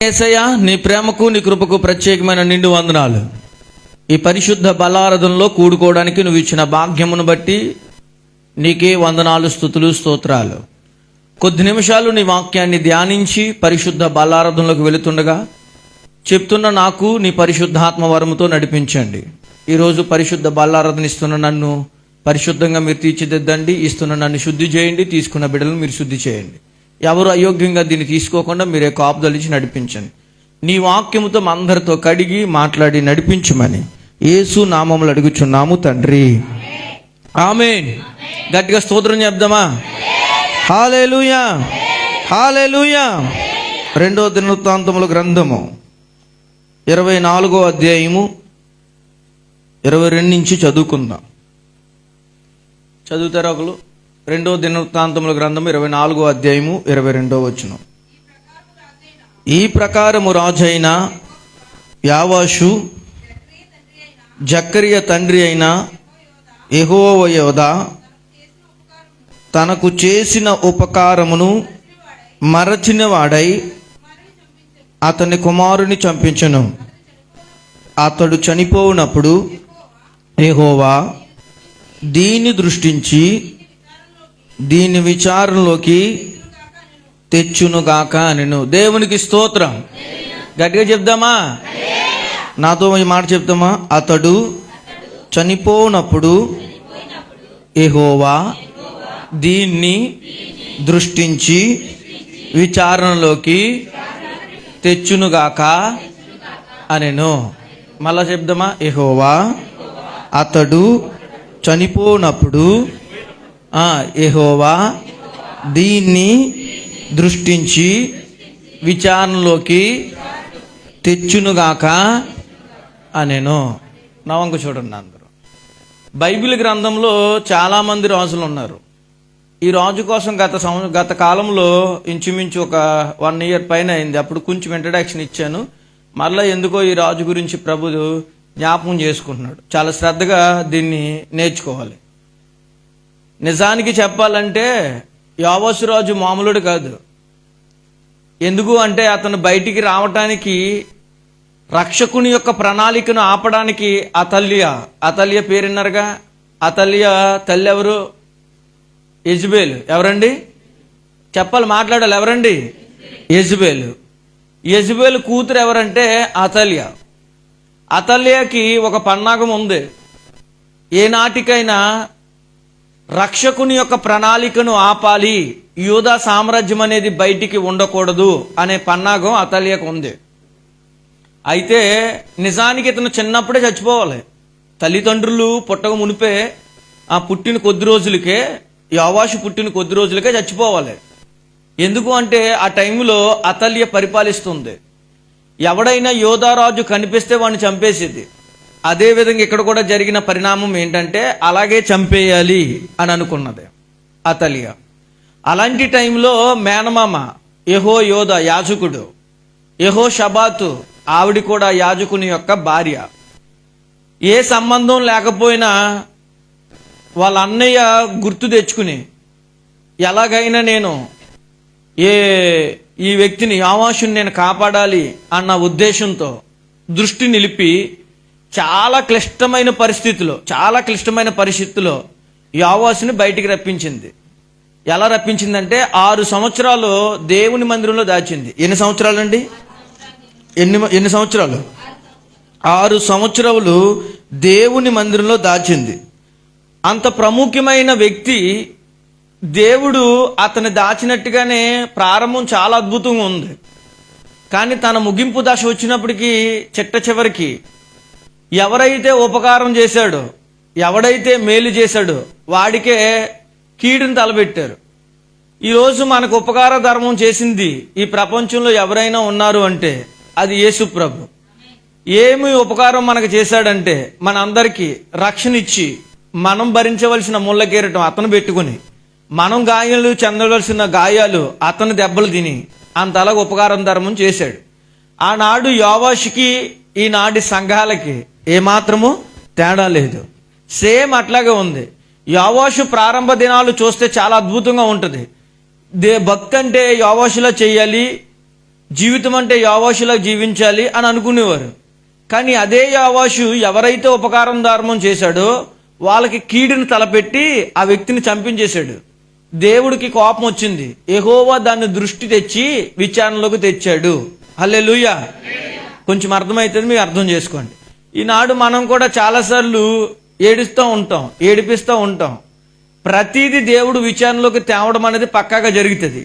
యేసయ్యా, నీ ప్రేమకు నీ కృపకు ప్రత్యేకమైన నిండు వందనాలు. ఈ పరిశుద్ధ బలారాధనలో కూడుకోవడానికి నువ్వు ఇచ్చిన భాగ్యమును బట్టి నీకే వందనాలు, స్తుతులు, స్తోత్రాలు. కొద్ది నిమిషాలు నీ వాక్యాన్ని ధ్యానించి పరిశుద్ధ బలారాధనలోకి వెళుతుండగా చెప్తున్న నాకు నీ పరిశుద్ధాత్మ వరముతో నడిపించండి. ఈరోజు పరిశుద్ధ బలారాధన ఇస్తున్న నన్ను పరిశుద్ధంగా మీరు తీర్చిదిద్దండి. ఇస్తున్న నన్ను శుద్ధి చేయండి. తీసుకున్న బిడ్డలను మీరు శుద్ధి చేయండి. ఎవరు అయోగ్యంగా దీన్ని తీసుకోకుండా మీరే కాపుదలించి నడిపించండి. నీ వాక్యముతో మా అందరితో కడిగి మాట్లాడి నడిపించమని యేసు నామములో అడుగుచున్నాము తండ్రి, ఆమేన్. గట్టిగా స్తోత్రం చెప్దామా? హల్లెలూయా, హల్లెలూయా. 2వ దినవృత్తాంతముల గ్రంథము 24వ అధ్యాయము 22 నుంచి చదువుకుందాం. చదువుతారా ఒకరు? 2వ దినవృత్తాంతముల గ్రంథము 24వ అధ్యాయము 22వ వచనం. ఈ ప్రకారము రాజైన యావాషు జకర్య తండ్రి అయిన యెహోవా తనకు చేసిన ఉపకారమును మరచిన వాడై అతని కుమారుని చంపించెను. అతడు చనిపోయినప్పుడు యెహోవా దీన్ని దృష్టించి దీని విచారణలోకి తెచ్చునుగాక అనెను. దేవునికి స్తోత్రం. గట్టిగా చెప్దామా? నాతో ఈ మాట చెప్తామా? అతడు చనిపోయినప్పుడు యెహోవా దీన్ని దృష్టించి విచారణలోకి తెచ్చునుగాక అనెను. మళ్ళా చెప్దామా? యెహోవా అతడు చనిపోయినప్పుడు యెహోవా దీన్ని దృష్టించి విచారణలోకి తెచ్చునుగాక అనెను. నవంక చూడండి అందరూ. బైబిల్ గ్రంథంలో చాలామంది రాజులు ఉన్నారు. ఈ రాజు కోసం గత కాలంలో ఇంచుమించు ఒక 1 year పైన అయింది. అప్పుడు కొంచెం ఇంట్రడక్షన్ ఇచ్చాను. మళ్ళీ ఎందుకో ఈ రాజు గురించి ప్రభు జ్ఞాపకం చేసుకుంటున్నాడు. చాలా శ్రద్ధగా దీన్ని నేర్చుకోవాలి. నిజానికి చెప్పాలంటే యావాషు రాజు మామూలుడు కాదు. ఎందుకు అంటే అతను బయటికి రావటానికి, రక్షకుని యొక్క ప్రణాళికను ఆపడానికి అతల్య పేరున్నారుగా. అతల్య తల్లి ఎవరు? యెజబెలు. ఎవరండి? చెప్పాలి, మాట్లాడాలి. ఎవరండి? యెజబెలు. యెజబెలు కూతురు ఎవరంటే అతల్యకి ఒక పన్నాగం ఉంది. ఏనాటికైనా రక్షకుని యొక్క ప్రణాళికను ఆపాలి, యూదా సామ్రాజ్యం అనేది బయటికి ఉండకూడదు అనే పన్నాగం అతల్యకు ఉంది. అయితే నిజానికి ఇతను చిన్నప్పుడే చచ్చిపోవాలి. తల్లిదండ్రులు పుట్టక మునిపే పుట్టిన కొద్ది రోజులకే, యావాషు పుట్టిన కొద్ది రోజులకే చచ్చిపోవాలి. ఎందుకు అంటే ఆ టైంలో అతల్య పరిపాలిస్తుంది. ఎవడైనా యోధారాజు కనిపిస్తే వాడిని చంపేసేది. అదేవిధంగా ఇక్కడ కూడా జరిగిన పరిణామం ఏంటంటే అలాగే చంపేయాలి అని అనుకున్నది అతల్య. అలాంటి టైంలో మేనమామ యెహోయోద యాజకుడు, యెహోషబాతు ఆవిడ కూడా యాజకుని యొక్క భార్య. ఏ సంబంధం లేకపోయినా వాళ్ళ అన్నయ్య గుర్తు తెచ్చుకుని ఎలాగైనా నేను ఈ వ్యక్తిని యావాషుని నేను కాపాడాలి అన్న ఉద్దేశంతో దృష్టి నిలిపి చాలా క్లిష్టమైన పరిస్థితిలో యావాషుని బయటికి రప్పించింది. ఎలా రప్పించిందంటే 6 సంవత్సరాలు దేవుని మందిరంలో దాచింది. ఎన్ని సంవత్సరాలు అండి? ఎన్ని సంవత్సరాలు? 6 సంవత్సరాలు దేవుని మందిరంలో దాచింది. అంత ప్రముఖమైన వ్యక్తి. దేవుడు అతను దాచినట్టుగానే ప్రారంభం చాలా అద్భుతంగా ఉంది. కానీ తన ముగింపు దశ వచ్చినప్పటికీ చివరికి ఎవరైతే ఉపకారం చేశాడో, ఎవడైతే మేలు చేశాడో వాడికే కీడుని తలబెట్టారు. ఈరోజు మనకు ఉపకార ధర్మం చేసింది ఈ ప్రపంచంలో ఎవరైనా ఉన్నారు అంటే అది యేసు ప్రభు. ఏమి ఉపకారం మనకు చేశాడంటే మనందరికీ రక్షణ ఇచ్చి, మనం భరించవలసిన ముళ్ళ కిరీటం అతను పెట్టుకుని, మనం గాయాలు చెందవలసిన గాయాలు అతను దెబ్బలు తిని అంతలా ఉపకారం ధర్మం చేశాడు. ఆనాడు యావాషుకి ఈనాటి సంఘాలకి ఏమాత్రము తేడా లేదు. సేమ్ అట్లాగే ఉంది. యావాషు ప్రారంభ దినాలు చూస్తే చాలా అద్భుతంగా ఉంటుంది. భక్తి అంటే యావాషులా చెయ్యాలి, జీవితం అంటే యోవాషులా జీవించాలి అని అనుకునేవారు. కానీ అదే యోవాషు ఎవరైతే ఉపకారం ధర్మం చేశాడో వాళ్ళకి కీడుని తలపెట్టి ఆ వ్యక్తిని చంపించేశాడు. దేవుడికి కోపం వచ్చింది. యెహోవా దాన్ని దృష్టి తెచ్చి విచారణలోకి తెచ్చాడు. హల్లెలూయా. కొంచెం అర్థమవుతుంది, మీకు అర్థం చేసుకోండి. ఈనాడు మనం కూడా చాలాసార్లు ఏడిపిస్తూ ఉంటాం. ప్రతిదీ దేవుడు విచారణలోకి తేవడం అనేది పక్కాగా జరుగుతుంది.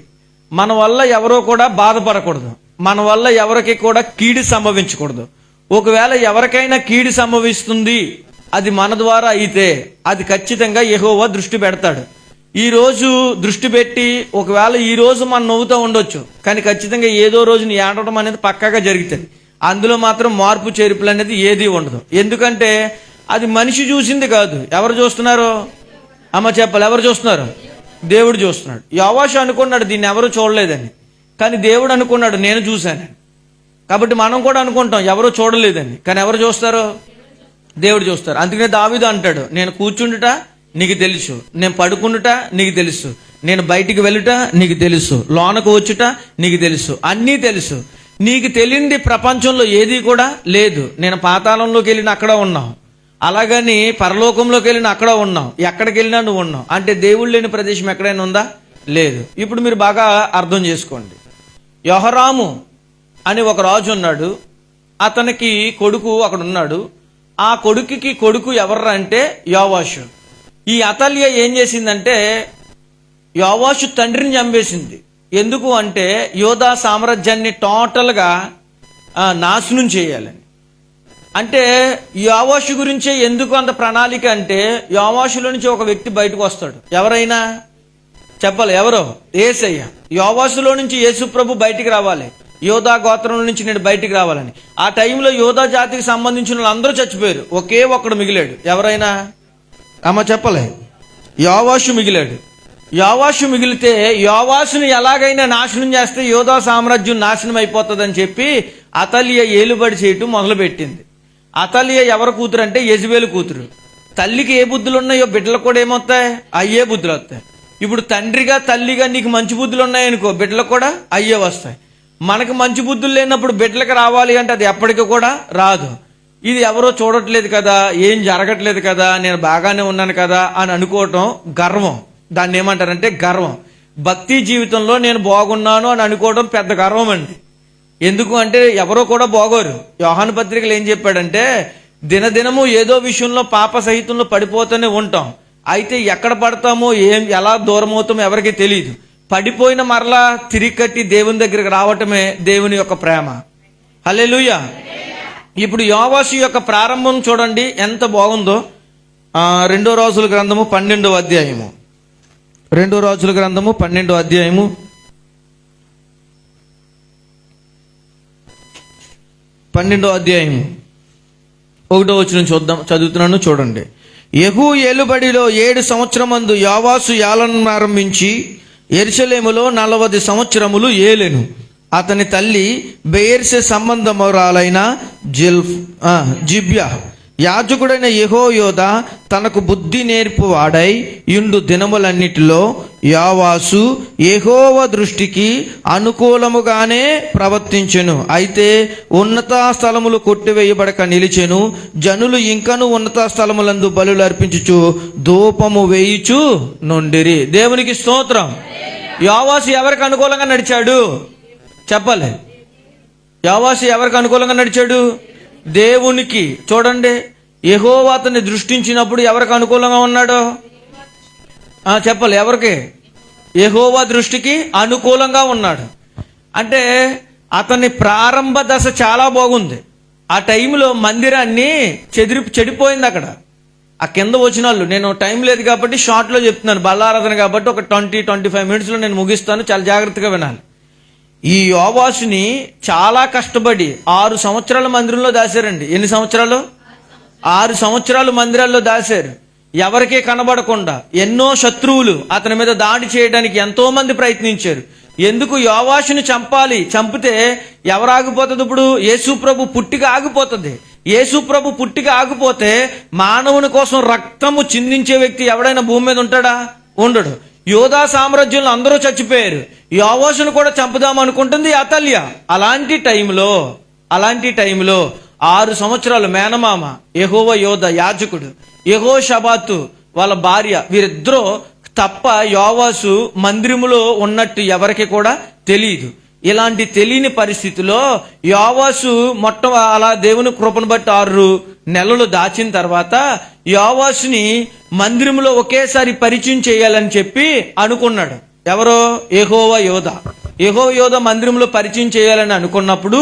మన వల్ల ఎవరో కూడా బాధపడకూడదు, మన వల్ల ఎవరికి కూడా కీడు సంభవించకూడదు. ఒకవేళ ఎవరికైనా కీడు సంభవిస్తుంది, అది మన ద్వారా అయితే అది ఖచ్చితంగా యెహోవా దృష్టి పెడతాడు. ఈ రోజు దృష్టి పెట్టి ఒకవేళ ఈ రోజు మనం నవ్వుతూ ఉండొచ్చు, కానీ ఖచ్చితంగా ఏదో రోజుని ఏడవడం అనేది పక్కాగా జరుగుతుంది. అందులో మాత్రం మార్పు చేర్పులు అనేది ఏది ఉండదు. ఎందుకంటే అది మనిషి చూసింది కాదు. ఎవరు చూస్తున్నారు? అమ్మ చెప్పాలి, ఎవరు చూస్తున్నారు? దేవుడు చూస్తున్నాడు. యోవాషు అనుకున్నాడు దీన్ని ఎవరు చూడలేదని, కానీ దేవుడు అనుకున్నాడు నేను చూశాను. కాబట్టి మనం కూడా అనుకుంటాం ఎవరు చూడలేదని, కానీ ఎవరు చూస్తారు? దేవుడు చూస్తారు. అందుకనే దావీదు అంటాడు, నేను కూర్చుండుట నీకు తెలుసు, నేను పడుకుండుట నీకు తెలుసు, నేను బయటికి వెళ్ళుట నీకు తెలుసు, లోనకు వచ్చుట నీకు తెలుసు, అన్నీ తెలుసు. నీకు తెలియంది ప్రపంచంలో ఏది కూడా లేదు. నేను పాతాళంలోకి వెళ్ళిన అక్కడ ఉన్నావు, అలాగని పరలోకంలోకి వెళ్ళిన అక్కడ ఉన్నావు, ఎక్కడికి వెళ్ళినా నువ్వు ఉన్నావు. అంటే దేవుడు లేని ప్రదేశం ఎక్కడైనా ఉందా? లేదు. ఇప్పుడు మీరు బాగా అర్థం చేసుకోండి. యెహోరాము అని ఒక రాజు ఉన్నాడు, అతనికి కొడుకు అక్కడ ఉన్నాడు. ఆ కొడుకుకి కొడుకు ఎవర్రా అంటే యోవాషు. ఈ అతల్య ఏం చేసిందంటే యోవాషు తండ్రిని చంపేసింది. ఎందుకు అంటే యోధా సామ్రాజ్యాన్ని టోటల్గా నాశనం చేయాలని. అంటే యోవాషు గురించే ఎందుకు అంత ప్రణాళిక అంటే యోవాషులో నుంచి ఒక వ్యక్తి బయటకు వస్తాడు. ఎవరైనా చెప్పాలి, ఎవరో? యేసయ్య. యోవాషులో నుంచి యేసు ప్రభు బయటికి రావాలి, యోధా గోత్రం నుంచి నేను బయటికి రావాలని. ఆ టైంలో యోధా జాతికి సంబంధించిన వాళ్ళందరూ చచ్చిపోయారు, ఒకే ఒక్కడు మిగిలాడు. ఎవరైనా అమ్మ చెప్పలే? యోవాషు మిగిలాడు. యోవాషు మిగిలితే యోవాషుని ఎలాగైనా నాశనం చేస్తే యోధా సామ్రాజ్యం నాశనం అయిపోతుందని చెప్పి అతల్య ఏలుబడి చేయటం మొదలుపెట్టింది. అతల్య ఎవరి కూతురు అంటే యెజబెలు కూతురు. తల్లికి ఏ బుద్ధులు ఉన్నాయో బిడ్డలకు కూడా ఏమొస్తాయి? అయ్యే బుద్ధులు వస్తాయి. ఇప్పుడు తండ్రిగా తల్లిగా నీకు మంచి బుద్ధులు ఉన్నాయనుకో, బిడ్డలకు కూడా అయ్యే వస్తాయి. మనకు మంచి బుద్ధులు లేనప్పుడు బిడ్డలకు రావాలి అంటే అది ఎప్పటికీ కూడా రాదు. ఇది ఎవరో చూడట్లేదు కదా, ఏం జరగట్లేదు కదా, నేను బాగానే ఉన్నాను కదా అని అనుకోవటం గర్వం. దాన్ని ఏమంటారంటే గర్వం. భక్తి జీవితంలో నేను బాగున్నాను అని అనుకోవడం పెద్ద గర్వం అండి. ఎందుకు అంటే ఎవరో కూడా బాగోరు. యోహాను పత్రికలు ఏం చెప్పాడంటే దినదినము ఏదో విషయంలో పాప సహితంలో పడిపోతూనే ఉంటాం. అయితే ఎక్కడ పడతామో ఎలా దూరం అవుతామో ఎవరికి తెలియదు. పడిపోయిన మరలా తిరిగి కట్టి దేవుని దగ్గరికి రావటమే దేవుని యొక్క ప్రేమ. హల్లెలూయా. ఇప్పుడు యోవాషు యొక్క ప్రారంభం చూడండి ఎంత బాగుందో. 2 రాజుల గ్రంథము 12వ అధ్యాయము. 2 రాజుల గ్రంథము 12వ అధ్యాయము 12వ అధ్యాయము 1వ వచనం చదువుతున్నాను చూడండి. యెహూ ఏలుబడిలో 7 సంవత్సరమందు యోవాషు ఏలనము ఆరంభించి యెరూషలేములో 40 సంవత్సరములు ఏలెను. అతని తల్లి బెయేర్షె సంబంధమురాలైన జిబ్యా. యాజకుడైన యెహోయాదా తనకు బుద్ధి నేర్పువాడై యుండు దినములన్నిటిలో యోవాషు యెహోవా దృష్టికి అనుకూలముగానే ప్రవర్తించెను. అయితే ఉన్నత స్థలములు కొట్టివేయబడక నిలిచెను. జనులు ఇంకను ఉన్నత స్థలములందు బలులు అర్పించుచు ధూపము వేయుచు నుండిరి. దేవునికి స్తోత్రం. యోవాషు ఎవరికి అనుకూలంగా నడిచాడు? చెప్పాలి. యోవాషు ఎవరికి అనుకూలంగా నడిచాడు? దేవునికి. చూడండి, యెహోవా అతన్ని దృష్టించినప్పుడు ఎవరికి అనుకూలంగా ఉన్నాడు? చెప్పాలి, ఎవరికి? యెహోవా దృష్టికి అనుకూలంగా ఉన్నాడు. అంటే అతని ప్రారంభ దశ చాలా బాగుంది. ఆ టైంలో మందిరాన్ని చెడిపోయింది. అక్కడ ఆ కింద వచ్చిన వాళ్ళు, నేను టైం లేదు కాబట్టి షార్ట్లో చెప్తున్నాను, బల్లారాధన కాబట్టి ఒక 20-25 మినిట్స్లో నేను ముగిస్తాను, చాలా జాగ్రత్తగా వినాలి. ఈ యోవాషుని చాలా కష్టపడి 6 సంవత్సరాల మందిరంలో దాశారండి. ఎన్ని సంవత్సరాలు? 6 సంవత్సరాలు మందిరాల్లో దాశారు. ఎవరికీ కనబడకుండా ఎన్నో శత్రువులు అతని మీద దాడి చేయడానికి ఎంతో మంది ప్రయత్నించారు. ఎందుకు? యోవాషుని చంపాలి. చంపితే ఎవరు ఆగిపోతుంది? ఇప్పుడు యేసు ప్రభు పుట్టిక ఆగిపోతుంది. యేసు ప్రభు పుట్టిక ఆగిపోతే మానవుని కోసం రక్తము చిందించే వ్యక్తి ఎవడైనా భూమి మీద ఉంటాడా? ఉండడు. యోధా సామ్రాజ్యంలో అందరూ చచ్చిపోయారు. యోవాషును కూడా చంపుదాం అనుకుంటుంది అతల్య. అలాంటి టైంలో 6 సంవత్సరాలు మేనమామ యెహోవా యోధ యాజకుడు యెహోషాబాతు వాళ్ళ భార్య వీరిద్దరూ తప్ప యోవాషు మందిరములో ఉన్నట్టు ఎవరికి కూడా తెలియదు. ఇలాంటి తెలియని పరిస్థితిలో యోవాషు అలా దేవుని కృపను బట్టి 6 నెలలు దాచిన తర్వాత యోవాషుని మందిరంలో ఒకేసారి పరిచయం చేయాలని చెప్పి అనుకున్నాడు. ఎవరో యెహోవా యోధ మందిరంలో పరిచయం చేయాలని అనుకున్నప్పుడు,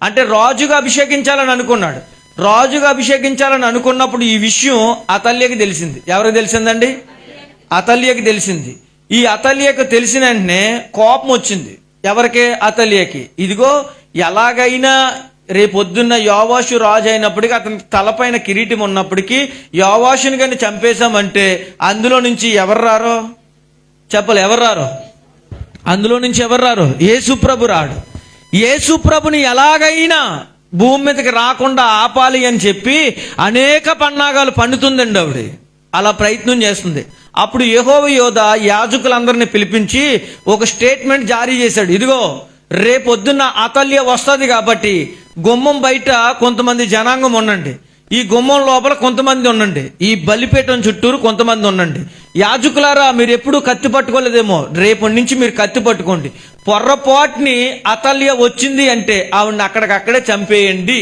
అంటే రాజుగా అభిషేకించాలని అనుకున్నాడు. ఈ విషయం అతల్యకి తెలిసింది. ఎవరికి తెలిసిందండి? అతల్యకి తెలిసింది. ఈ అతల్యకు తెలిసిన వెంటనే కోపం వచ్చింది. ఎవరికి? అతల్యకి. ఇదిగో ఎలాగైనా రేపొద్దున్న యోవాషు రాజు అయినప్పటికీ, అతని తలపైన కిరీటం ఉన్నప్పటికీ యోవాషుని కానీ చంపేశామంటే అందులో నుంచి ఎవరు రారో చెప్పలే. ఎవరు రారో? అందులో నుంచి ఎవరు రారు? యేసుప్రభు రాడు. యేసుప్రభుని ఎలాగైనా భూమి మీదకి రాకుండా ఆపాలి అని చెప్పి అనేక పన్నాగాలు పన్నుతుందండి ఆవిడ. అలా ప్రయత్నం చేస్తుంది. అప్పుడు యెహోవా యోధ యాజకులందరినీ పిలిపించి ఒక స్టేట్మెంట్ జారీ చేశాడు. ఇదిగో రేపొద్దున్న అతల్య వస్తుంది కాబట్టి గుమ్మం బయట కొంతమంది జనాంగం ఉండండి, ఈ గుమ్మం లోపల కొంతమంది ఉండండి, ఈ బలిపీఠం చుట్టూరు కొంతమంది ఉండండి. యాజకులారా, మీరు ఎప్పుడు కత్తి పట్టుకోలేదేమో, రేపటి నుంచి మీరు కత్తి పట్టుకోండి. పొర్రపాటుని అతల్య వచ్చింది అంటే ఆవిడని అక్కడికక్కడే చంపేయండి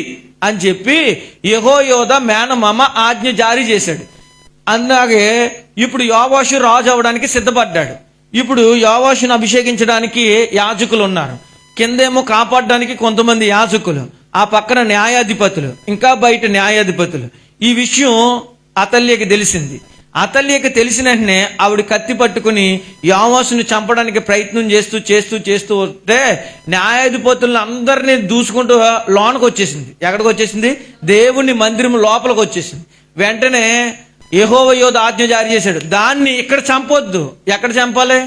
అని చెప్పి యెహోయోధ మేనమామ ఆజ్ఞ జారీ చేశాడు. అలాగే ఇప్పుడు యోవాషు రాజు అవడానికి సిద్ధపడ్డాడు. ఇప్పుడు యోవాషును అభిషేకించడానికి యాజకులు ఉన్నారు. కిందేమో కాపాడడానికి కొంతమంది యాజకులు, ఆ పక్కన న్యాయాధిపతులు, ఇంకా బయట న్యాయాధిపతులు. ఈ విషయం అతల్యకి తెలిసింది. అతల్యకి తెలిసిన వెంటనే ఆవిడ కత్తి పట్టుకుని యోవాషుని చంపడానికి ప్రయత్నం చేస్తూ వస్తే న్యాయాధిపతులను అందరినీ దూసుకుంటూ లోనకు వచ్చేసింది. ఎక్కడికి వచ్చేసింది? దేవుని మందిరం లోపలికి వచ్చేసింది. వెంటనే యెహోవా యోధ ఆజ్ఞ జారీ చేశాడు, దాన్ని ఇక్కడ చంపొద్దు. ఎక్కడ చంపాలి?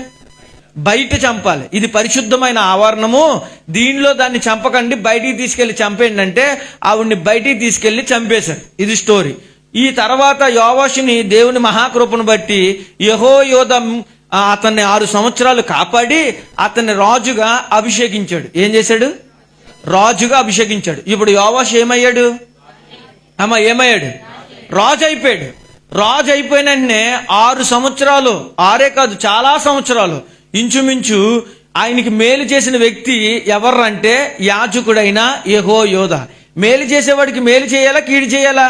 బయట చంపాలి. ఇది పరిశుద్ధమైన ఆవరణము, దీనిలో దాన్ని చంపకండి, బయటికి తీసుకెళ్లి చంపేయండి అంటే ఆవిడ్ని బయటికి తీసుకెళ్లి చంపేశాడు. ఇది స్టోరీ. ఈ తర్వాత యోవాషుని దేవుని మహాకృపను బట్టి యెహోయోధ అతన్ని 6 సంవత్సరాలు కాపాడి అతన్ని రాజుగా అభిషేకించాడు. ఏం చేశాడు? రాజుగా అభిషేకించాడు. ఇప్పుడు యోవాషు ఏమయ్యాడు? రాజు అయిపోయాడు. రాజు అయిపోయిన వెంటనే 6 సంవత్సరాలు, 6 కాదు చాలా సంవత్సరాలు ఇంచుమించు ఆయనకి మేలు చేసిన వ్యక్తి ఎవర్రంటే యాజకుడైన యెహోయోధ. మేలు చేసేవాడికి మేలు చేయాలా, కీడు చేయాలా?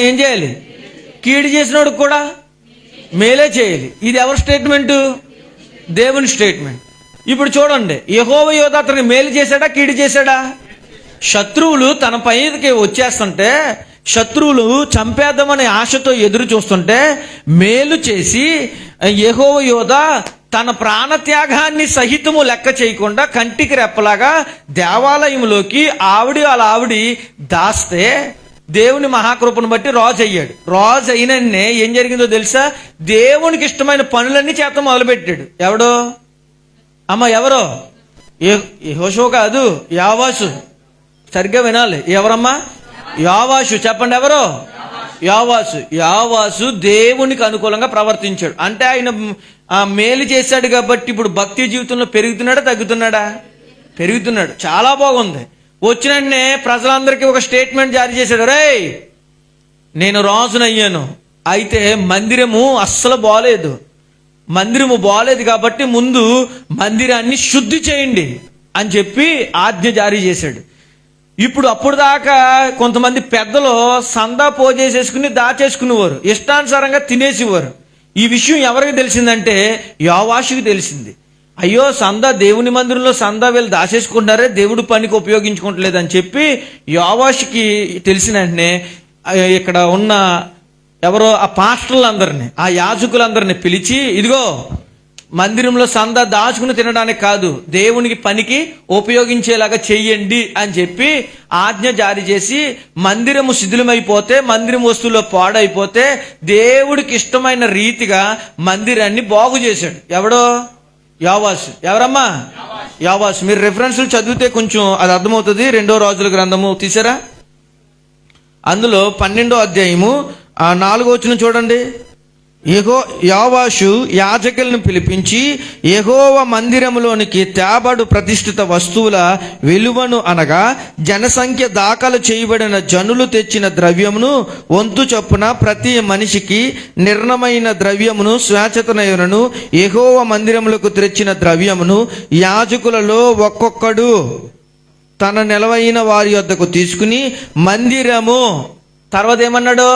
ఏం చేయాలి? కీడు చేసినోడికి కూడా మేలే చేయాలి. ఇది ఎవరి స్టేట్మెంటు? దేవుని స్టేట్మెంట్. ఇప్పుడు చూడండి, యెహోవా యోధ అతనికి మేలు చేశాడా, కీడు చేశాడా? శత్రువులు తన పైకి వచ్చేస్తుంటే, శత్రువులు చంపేద్దామనే ఆశతో ఎదురు చూస్తుంటే మేలు చేసి యెహోవా యోధ తన ప్రాణత్యాగాన్ని సహితము లెక్క చేయకుండా కంటికి రెప్పలాగా దేవాలయంలోకి ఆవిడ దాస్తే దేవుని మహాకృపను బట్టి రాజు అయ్యాడు. రాజు అయినన్నే ఏం జరిగిందో తెలుసా? దేవునికి ఇష్టమైన పనులన్నీ చేత మొదలుపెట్టాడు. ఎవరో? యెహోషువ కాదు, యోవాషు. సరిగ్గా వినాలి. ఎవరమ్మా? యోవాషు. చెప్పండి, ఎవరో? యోవాషు దేవునికి అనుకూలంగా ప్రవర్తించాడు. అంటే ఆయన మేలు చేశాడు కాబట్టి ఇప్పుడు భక్తి జీవితంలో పెరుగుతున్నాడా, తగ్గుతున్నాడా? పెరుగుతున్నాడు. చాలా బాగుంది. వచ్చిన వెంటనే ప్రజలందరికీ ఒక స్టేట్మెంట్ జారీ చేశాడు. రేయ్, నేను రాజునయ్యాను, అయితే మందిరము అస్సలు బాలేదు. మందిరము బాలేదు కాబట్టి ముందు మందిరాన్ని శుద్ధి చేయండి అని చెప్పి ఆజ్ఞ జారీ చేశాడు. ఇప్పుడు అప్పుడు దాకా కొంతమంది పెద్దలు సందా పోజేసేసుకుని దాచేసుకునేవారు, ఇష్టానుసారంగా తినేసేవారు. ఈ విషయం ఎవరికి తెలిసిందంటే యోవాషుకి తెలిసింది. అయ్యో, సందా దేవుని మందిరంలో సందా వీళ్ళు దాచేసుకుంటున్నారే, దేవుడు పనికి ఉపయోగించుకోవట్లేదని చెప్పి యోవాషుకి తెలిసిన వెంటనే ఇక్కడ ఉన్న ఎవరో ఆ పాస్టర్లందరినీ, ఆ యాజకులందరినీ పిలిచి, ఇదిగో మందిరంలో సందా దాచుకుని తినడానికి కాదు, దేవునికి పనికి ఉపయోగించేలాగా చెయ్యండి అని చెప్పి ఆజ్ఞ జారీ చేసి మందిరము శిథిలమైపోతే, మందిరం వస్తువులో పాడైపోతే దేవుడికి ఇష్టమైన రీతిగా మందిరాన్ని బాగు చేశాడు. ఎవడో? యోవాషు. ఎవరమ్మా? యోవాషు. మీరు రెఫరెన్స్లు చదివితే కొంచెం అది అర్థమవుతుంది. 2వ రాజుల గ్రంథము తీసారా? అందులో 12వ అధ్యాయము 4వ వచనం చూడండి. యోవాషు యాజకులను పిలిపించి యెహోవా మందిరములోనికి తేబడు ప్రతిష్ఠిత వస్తువుల విలువను అనగా జనసంఖ్య దాఖలు చేయబడిన జనులు తెచ్చిన ద్రవ్యమును వంతు చొప్పున ప్రతి మనిషికి నిర్ణమైన ద్రవ్యమును స్వేచ్ఛతనయులను యెహోవా మందిరములకు తెచ్చిన ద్రవ్యమును యాజకులలో ఒక్కొక్కడు తన నిలవైన వారి వద్దకు తీసుకుని మందిరము తర్వాత ఏమన్నాడు,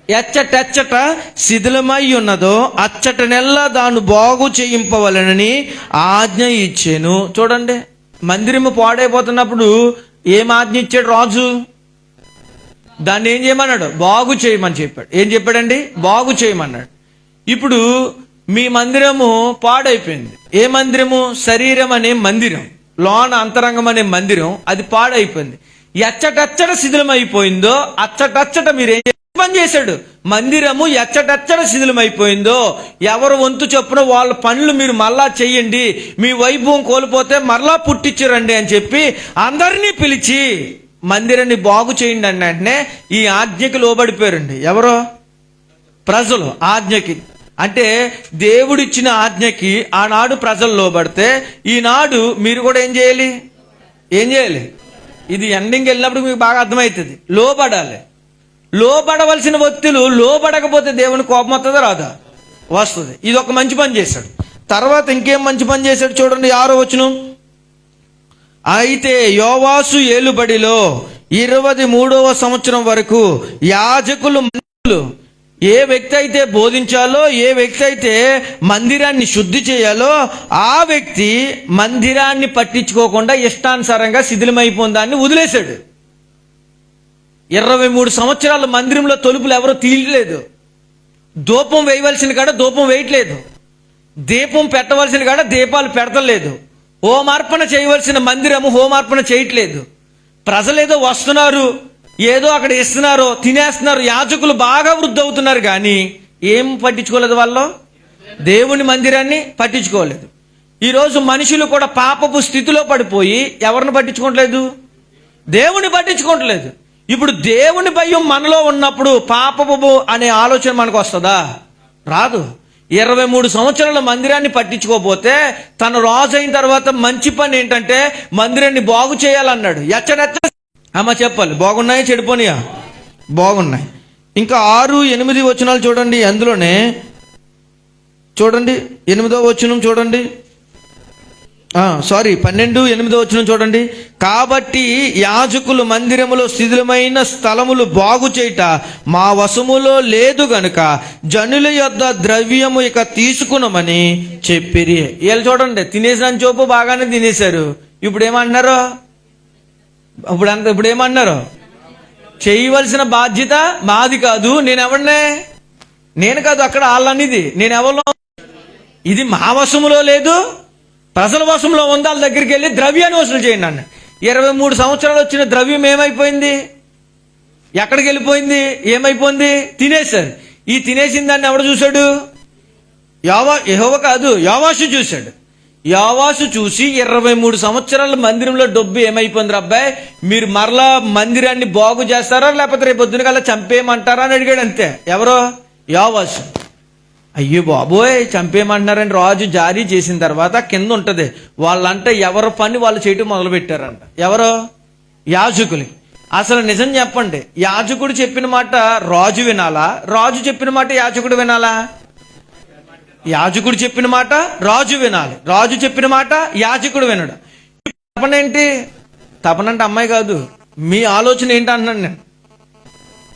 ఎచ్చటెచ్చట శిథిలమై ఉన్నదో అచ్చట నెల్ల దాన్ని బాగు చేయింపవలనని ఆజ్ఞ ఇచ్చాను. చూడండి, మందిరము పాడైపోతున్నప్పుడు ఏం ఆజ్ఞ ఇచ్చాడు రాజు? దాన్ని ఏం చేయమన్నాడు? బాగు చేయమని చెప్పాడు. ఏం చెప్పాడండి? బాగు చేయమన్నాడు. ఇప్పుడు మీ మందిరము పాడైపోయింది. ఏ మందిరము? శరీరం అనే మందిరం, లోన అంతరంగం అనే మందిరం, అది పాడైపోయింది. ఎచ్చటచ్చట శిథిలమైపోయిందో అచ్చటచ్చట మీరేం పని చేశాడు? మందిరము ఎచ్చటచ్చట శిథిలమైపోయిందో ఎవరు వంతు చొప్పున వాళ్ళ పనులు మీరు మళ్ళా చెయ్యండి, మీ వైభవం కోల్పోతే మరలా పుట్టించరండి అని చెప్పి అందరినీ పిలిచి మందిరాన్ని బాగు చేయండి అని వెంటనే ఈ ఆజ్ఞకి లోబడిపోయారండి. ఎవరో? ప్రజలు ఆజ్ఞకి. అంటే దేవుడిచ్చిన ఆజ్ఞకి ఆనాడు ప్రజలు లోబడితే ఈనాడు మీరు కూడా ఏం చేయాలి? ఏం చేయాలి? ఇది ఎండింగ్ వెళ్ళినప్పుడు మీకు బాగా అర్థమవుతుంది. లోబడాలి. లోబడవలసిన వ్యక్తులు లోబడకపోతే దేవుని కోపం వస్తుందా? రాదా? వస్తుంది. ఇది ఒక మంచి పని చేశాడు. తర్వాత ఇంకేం మంచి పని చేశాడు చూడండి, 6వ వచనం. అయితే యోవాషు ఏలుబడిలో 23వ సంవత్సరం వరకు యాజకులు ఏ వ్యక్తి అయితే బోధించాలో, ఏ వ్యక్తి అయితే మందిరాన్ని శుద్ధి చేయాలో ఆ వ్యక్తి మందిరాన్ని పట్టించుకోకుండా ఇష్టానుసారంగా శిథిలమైపోయిన దాన్ని వదిలేశాడు. 23 సంవత్సరాలు మందిరంలో తలుపులు ఎవరో తీయలేదు. ధూపం వేయవలసిన కాడ ధూపం వేయట్లేదు. దీపం పెట్టవలసిన కాడ దీపాలు పెడతలేదు. హోమార్పణ చేయవలసిన మందిరము హోమార్పణ చేయట్లేదు. ప్రజలేదో వస్తున్నారు, ఏదో అక్కడ ఇస్తున్నారు, తినేస్తున్నారు. యాజకులు బాగా వృద్ధి అవుతున్నారు, కానీ ఏం పట్టించుకోలేదు. వాళ్ళు దేవుని మందిరాన్ని పట్టించుకోలేదు. ఈరోజు మనుషులు కూడా పాపపు స్థితిలో పడిపోయి ఎవరిని పట్టించుకోవట్లేదు? దేవుని పట్టించుకోవట్లేదు. ఇప్పుడు దేవుని భయం మనలో ఉన్నప్పుడు పాపపు అనే ఆలోచన మనకు వస్తుందా? రాదు. 23 సంవత్సరాల మందిరాన్ని పట్టించుకోకపోతే తను రాజు అయిన తర్వాత మంచి పని ఏంటంటే మందిరాన్ని బాగు చేయాలన్నాడు. ఎచ్చనెచ్చ అమ్మ చెప్పాలి, బాగున్నాయి చెడిపోనియా? బాగున్నాయి. ఇంకా 6, 8 వచనాలు చూడండి. అందులోనే చూడండి 8వ వచనం చూడండి. 12, 8వ వచనం చూడండి. కాబట్టి యాజకులు మందిరములో శిథిలమైన స్థలములు బాగు చేయుట మా వశములో లేదు గనుక జనుల యొద్ద ద్రవ్యము ఇక తీసుకునమని చెప్పిరి. వీళ్ళు చూడండి, తినేసిన చోపు బాగానే తినేశారు. ఇప్పుడు ఏమంటున్నారు? ఇప్పుడు ఏమన్నారు? చేయవలసిన బాధ్యత మాది కాదు. నేను కాదు అక్కడ వాళ్ళనిది. నేను ఎవరిలో? ఇది మా వశములో లేదు, ప్రజల వశంలో ఉంది. వాళ్ళ దగ్గరికి వెళ్ళి ద్రవ్యాన్ని వసూలు చేయండి అన్న. 23 సంవత్సరాలు వచ్చిన ద్రవ్యం ఏమైపోయింది? ఎక్కడికి వెళ్ళిపోయింది? ఏమైపోయింది? తినేశారు. ఈ తినేసిన దాన్ని ఎవడు చూశాడు? యెహోవా కాదు, యోవాషు చూశాడు. యోవాషు చూసి 23 సంవత్సరాల మందిరంలో డబ్బు ఏమైపోయింది అబ్బాయి, మీరు మరలా మందిరాన్ని బాగు చేస్తారా లేకపోతే రేపు పొద్దున కల్లా చంపేయమంటారా అని అడిగాడు. అంతే. ఎవరో? యోవాషు. అయ్యో బాబోయ్, చంపేయమంటున్నారని రాజు జారీ చేసిన తర్వాత కింద ఉంటది, వాళ్ళంటే ఎవరి పని వాళ్ళు చేయటం మొదలు పెట్టారంట. ఎవరో? యాజకులు. అసలు నిజం చెప్పండి, యాజకుడు చెప్పిన మాట రాజు వినాలా? రాజు చెప్పిన మాట యాజకుడు వినాలా? యాజకుడు చెప్పిన మాట రాజు వినాలి, రాజు చెప్పిన మాట యాజకుడు వినడు. తపన ఏంటి? తపన అంటే అమ్మాయి కాదు, మీ ఆలోచన ఏంటి అంటున్నాను నేను.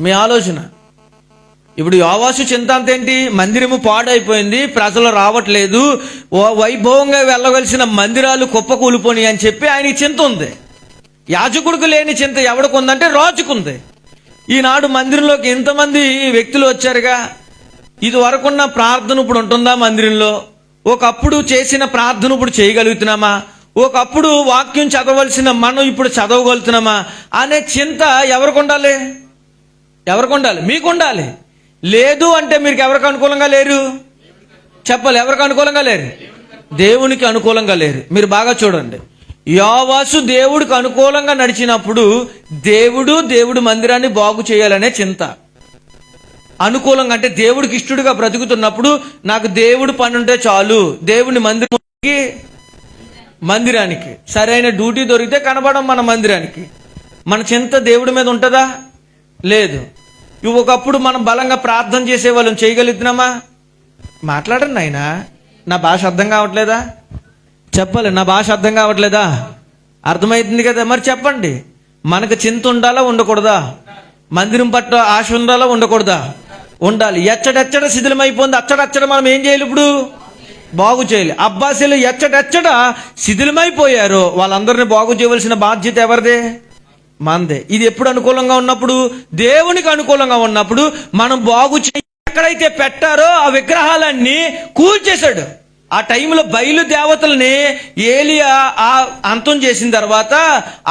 మీ ఆలోచన ఇప్పుడు యోవాషు చింత అంతేంటి? మందిరము పాడైపోయింది, ప్రజలు రావట్లేదు, వైభవంగా వెళ్ళవలసిన మందిరాలు కుప్పకూలిపోయి అని చెప్పి ఆయనకి చింత ఉంది. యాజకుడికి లేని చింత ఎవడికి ఉందంటే రాజుకుంది. ఈనాడు మందిరంలోకి ఎంతమంది వ్యక్తులు వచ్చారుగా. ఇది వరకున్న ప్రార్థన ఇప్పుడు ఉంటుందా మందిరంలో? ఒకప్పుడు చేసిన ప్రార్థన ఇప్పుడు చేయగలుగుతున్నామా? ఒకప్పుడు వాక్యం చదవలసిన మనం ఇప్పుడు చదవగలుగుతున్నామా అనే చింత ఎవరికి ఉండాలి? ఎవరికి ఉండాలి? మీకు ఉండాలి. లేదు అంటే మీరు ఎవరికి అనుకూలంగా లేరు? చెప్పాలి, ఎవరికి అనుకూలంగా లేరు? దేవునికి అనుకూలంగా లేరు. మీరు బాగా చూడండి, యోవాషు దేవుడికి అనుకూలంగా నడిచినప్పుడు దేవుడు మందిరాన్ని బాగు చేయాలనే చింత. అనుకూలంగా అంటే దేవుడికి ఇష్టడుగా బ్రతుకుతున్నప్పుడు నాకు దేవుడు పని ఉంటే చాలు, దేవుని మందిరానికి సరైన డ్యూటీ దొరికితే కనబడం మన మందిరానికి. మన చింత దేవుడి మీద ఉంటుందా? లేదు. ఒకప్పుడు మనం బలంగా ప్రార్థన చేసేవాళ్ళం, చేయగలుగుతున్నామా? మాట్లాడండి నాయనా, నా భాష అర్థం కావట్లేదా? చెప్పాలి, నా భాష అర్థం కావట్లేదా? అర్థమవుతుంది కదా, మరి చెప్పండి. మనకు చింత ఉండాలా ఉండకూడదా? మందిరం పట్ల ఆశ ఉండాలా ఉండకూడదా? ఉండాలి. ఎచ్చడెచ్చడ శిథిలమైపోయింది, అచ్చడచ్చడ మనం ఏం చేయాలి ఇప్పుడు? బాగు చేయాలి. అబ్బాసీలు ఎచ్చడెచ్చడ శిథిలమైపోయారు, వాళ్ళందరినీ బాగు చేయవలసిన బాధ్యత ఎవరిదే? మనదే. ఇది ఎప్పుడు అనుకూలంగా ఉన్నప్పుడు? దేవునికి అనుకూలంగా ఉన్నప్పుడు. మనం బాగు చేయ ఎక్కడైతే పెట్టారో ఆ విగ్రహాలన్నీ కూల్చేశాడు. ఆ టైంలో బయలు దేవతల్ని ఏలియా అంతం చేసిన తర్వాత,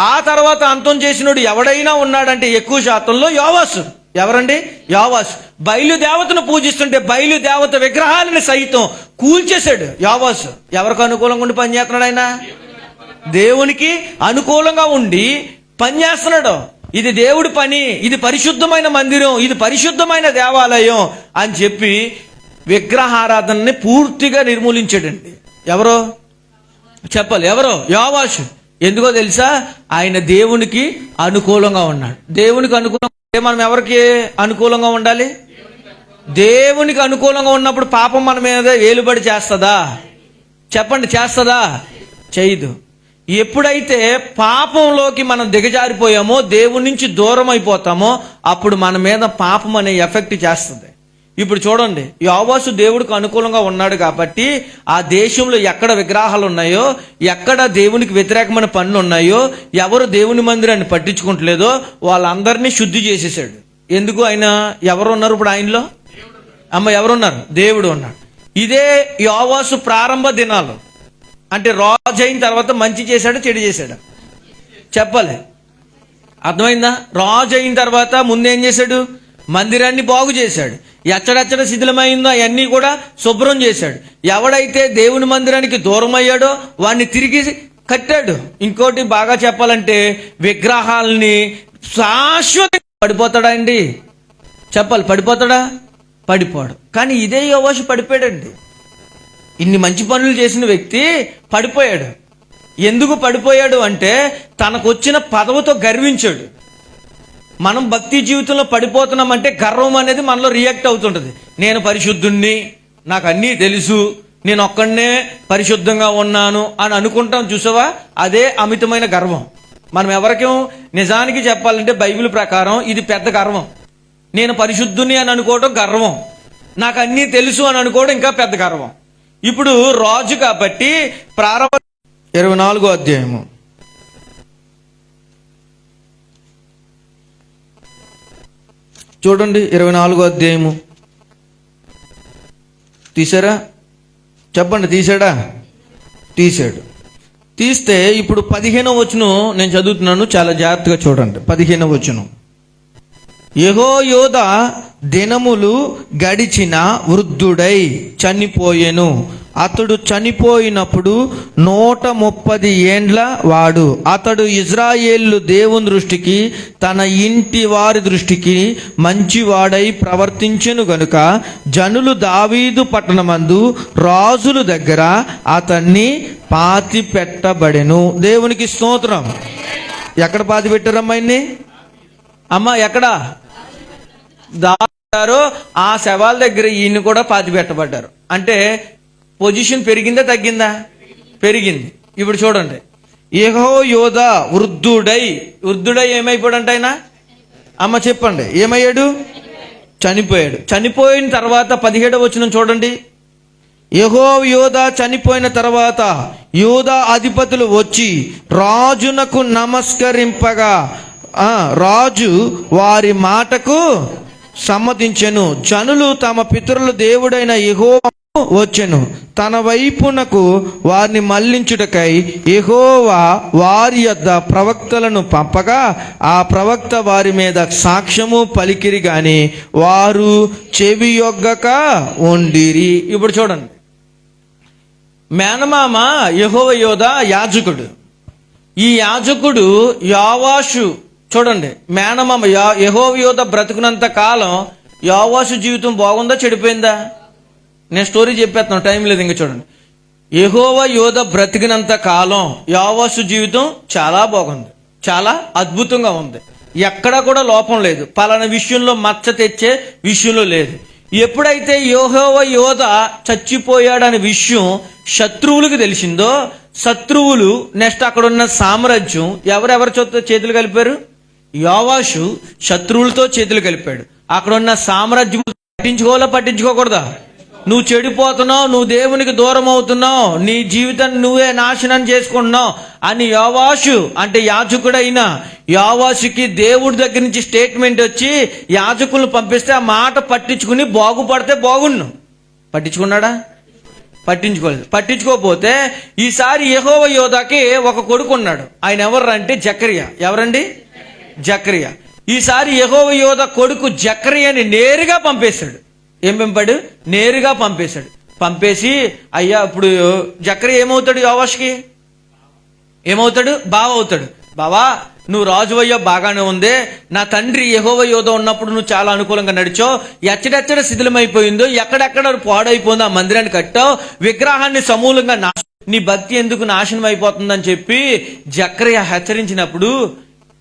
ఆ తర్వాత అంతం చేసినోడు ఎవడైనా ఉన్నాడంటే ఎక్కువ శాతంలో యోవాసు. ఎవరండి? యోవాసు. బయలు దేవతను పూజిస్తుంటే బయలు దేవత విగ్రహాలను సైతం కూల్చేశాడు యోవాసు. ఎవరికి అనుకూలంగా ఉండి పనిచేస్తున్నాడు ఆయన? దేవునికి అనుకూలంగా ఉండి పనిచేస్తున్నాడు. ఇది దేవుడి పని, ఇది పరిశుద్ధమైన మందిరం, ఇది పరిశుద్ధమైన దేవాలయం అని చెప్పి విగ్రహారాధనని పూర్తిగా నిర్మూలించాడండి. ఎవరో చెప్పాలి, ఎవరో? యోవాషు. ఎందుకో తెలుసా? ఆయన దేవునికి అనుకూలంగా ఉన్నాడు. దేవునికి అనుకూలంగా మనం ఎవరికి అనుకూలంగా ఉండాలి? దేవునికి అనుకూలంగా ఉన్నప్పుడు పాపం మన మీద ఏలుబడి చేస్తుందా? చెప్పండి, చేస్తుందా? చేయదు. ఎప్పుడైతే పాపంలోకి మనం దిగజారిపోయామో, దేవుడి నుంచి దూరం అయిపోతామో, అప్పుడు మన మీద పాపం అనే ఎఫెక్ట్ చేస్తుంది. ఇప్పుడు చూడండి, యోవాషు దేవుడికి అనుకూలంగా ఉన్నాడు కాబట్టి ఆ దేశంలో ఎక్కడ విగ్రహాలు ఉన్నాయో, ఎక్కడ దేవునికి వ్యతిరేకమైన పనులు ఉన్నాయో, ఎవరు దేవుని మందిరాన్ని పట్టించుకుంటలేదో వాళ్ళందరినీ శుద్ధి చేసేసాడు. ఎందుకు? ఆయన ఎవరు ఉన్నారు ఇప్పుడు ఆయనలో? ఎవరున్నారు? దేవుడు ఉన్నాడు. ఇదే యోవాషు ప్రారంభ దినాలు. అంటే రాజు అయిన తర్వాత మంచి చేశాడు, చెడు చేశాడు? చెప్పాలి, అర్థమైందా? రాజు అయిన తర్వాత ముందేం చేశాడు? మందిరాన్ని బాగు చేశాడు. ఎచ్చడెచ్చడ శిథిలమైందో అవన్నీ కూడా శుభ్రం చేశాడు. ఎవడైతే దేవుని మందిరానికి దూరం అయ్యాడో వాడిని తిరిగి కట్టాడు. ఇంకోటి బాగా చెప్పాలంటే, విగ్రహాలని శాశ్వతంగా పడిపోతాడా అండి? చెప్పాలి, పడిపోతాడా? పడిపోడు. కానీ ఇదే యోవాషు పడిపోయాడండి. ఇన్ని మంచి పనులు చేసిన వ్యక్తి పడిపోయాడు. ఎందుకు పడిపోయాడు అంటే తనకొచ్చిన పదవితో గర్వించాడు. మనం భక్తి జీవితంలో పడిపోతున్నామంటే గర్వం అనేది మనలో రియాక్ట్ అవుతుంటుంది. నేను పరిశుద్ధుణ్ణి, నాకు అన్నీ తెలుసు, నేను ఒక్కడనే పరిశుద్ధంగా ఉన్నాను అని అనుకుంటాం. చూసావా? అదే అమితమైన గర్వం. మనం ఎవరికి నిజానికి చెప్పాలంటే బైబిల్ ప్రకారం ఇది పెద్ద గర్వం. నేను పరిశుద్ధుని అని అనుకోవడం గర్వం, నాకు అన్నీ తెలుసు అని అనుకోవడం ఇంకా పెద్ద గర్వం. ఇప్పుడు రాజు కాబట్టి ప్రారంభ 24వ అధ్యాయము చూడండి. 24వ అధ్యాయము తీసారా? చెప్పండి, తీసాడా? తీసాడు. తీస్తే ఇప్పుడు 15వ వచనం నేను చదువుతున్నాను, చాలా జాగ్రత్తగా చూడండి. 15వ వచనం. యెహోయాదా దినములు గడిచిన వృద్ధుడై చనిపోయెను. అతడు చనిపోయినప్పుడు 130 ఏండ్ల వాడు. అతడు ఇజ్రాయేలు దేవుని దృష్టికి, తన ఇంటి వారి దృష్టికి మంచివాడై ప్రవర్తించెను గనుక జనులు దావీదు పట్టణమందు రాజుల దగ్గర అతన్ని పాతి పెట్టబడెను. దేవునికి స్తోత్రం. ఎక్కడ పాతి పెట్టారమ్మా ఆయన్ని? ఎక్కడ దారు? ఆ శవాల దగ్గర ఈయన్ని కూడా పాతి పెట్టబడ్డారు. అంటే పొజిషన్ పెరిగిందా తగ్గిందా? పెరిగింది. ఇప్పుడు చూడండి, యెహోయాదా వృద్ధుడై ఏమైపోయాడంట ఆయన? చెప్పండి, ఏమయ్యాడు? చనిపోయాడు. చనిపోయిన తర్వాత 17వ వచనం చూడండి. యెహోయాదా చనిపోయిన తర్వాత యూదా అధిపతులు వచ్చి రాజునకు నమస్కరింపగా రాజు వారి మాటకు సమ్మతించెను. జనులు తమ పితరుల దేవుడైన యెహోవా వచ్చెను. తన వైపునకు వారిని మళ్లించుటకై యెహోవా వారి యొద్ద ప్రవక్తలను పంపగా ఆ ప్రవక్త వారి మీద సాక్ష్యము పలికిరి గాని వారు చెవియొగ్గక ఉండిరి. ఇప్పుడు చూడండి, మేనమామ యెహోయాదా యాజకుడు. ఈ యాజకుడు యోవాషు చూడండి, మేనమామ యెహోయాదా బ్రతుకునంత కాలం యోవాషు జీవితం బాగుందా చెడిపోయిందా? నేను స్టోరీ చెప్పేస్తాను, టైం లేదు. ఇంకా చూడండి, యెహోవా యోధ బ్రతికినంత కాలం యోవాషు జీవితం చాలా బాగుంది, చాలా అద్భుతంగా ఉంది. ఎక్కడా కూడా లోపం లేదు, పలానా విషయంలో మచ్చ తెచ్చే విషయంలో లేదు. ఎప్పుడైతే యెహోవా యోధ చచ్చిపోయాడనే విషయం శత్రువులకు తెలిసిందో, శత్రువులు నెక్స్ట్ అక్కడ ఉన్న సామ్రాజ్యం ఎవరెవరి చేతులు కలిపారు? యోవాషు శత్రువులతో చేతులు కలిపాడు. అక్కడ ఉన్న సామ్రాజ్యం పట్టించుకోవాలా పట్టించుకోకూడదా? నువ్వు చెడిపోతున్నావు, నువ్వు దేవునికి దూరం అవుతున్నావు, నీ జీవితాన్ని నువ్వే నాశనం చేసుకుంటున్నావు అని యోవాషు అంటే యాజకుడైన యోవాషుకి దేవుడి దగ్గర నుంచి స్టేట్మెంట్ వచ్చి యాజకులను పంపిస్తే ఆ మాట పట్టించుకుని బాగుపడితే బాగుండు. పట్టించుకున్నాడా? పట్టించుకోలేదు. పట్టించుకోకపోతే ఈసారి యెహోవా యోధాకి ఒక కొడుకు ఉన్నాడు. ఆయన ఎవరంటే జకరియా. ఎవరండి? జకరియా. ఈసారి యెహోవా యోధ కొడుకు జకరియాని నేరుగా పంపేశాడు. ఏం పంపాడు? నేరుగా పంపేశాడు. పంపేసి అయ్యా ఇప్పుడు జకరియా ఏమవుతాడు? యోవాషుకి ఏమవుతాడు? బావ అవుతాడు. బావా, నువ్వు రాజు అయ్యా, బాగానే ఉంది. నా తండ్రి యెహోవా యోధ ఉన్నప్పుడు నువ్వు చాలా అనుకూలంగా నడిచావు. ఎచ్చడెచ్చడ శిథిలమైపోయిందో, ఎక్కడెక్కడ పాడైపోయిందో ఆ మందిరాన్ని కట్టావు, విగ్రహాన్ని సమూలంగా నీ భక్తి ఎందుకు నాశనం అయిపోతుందని చెప్పి జకరియా హెచ్చరించినప్పుడు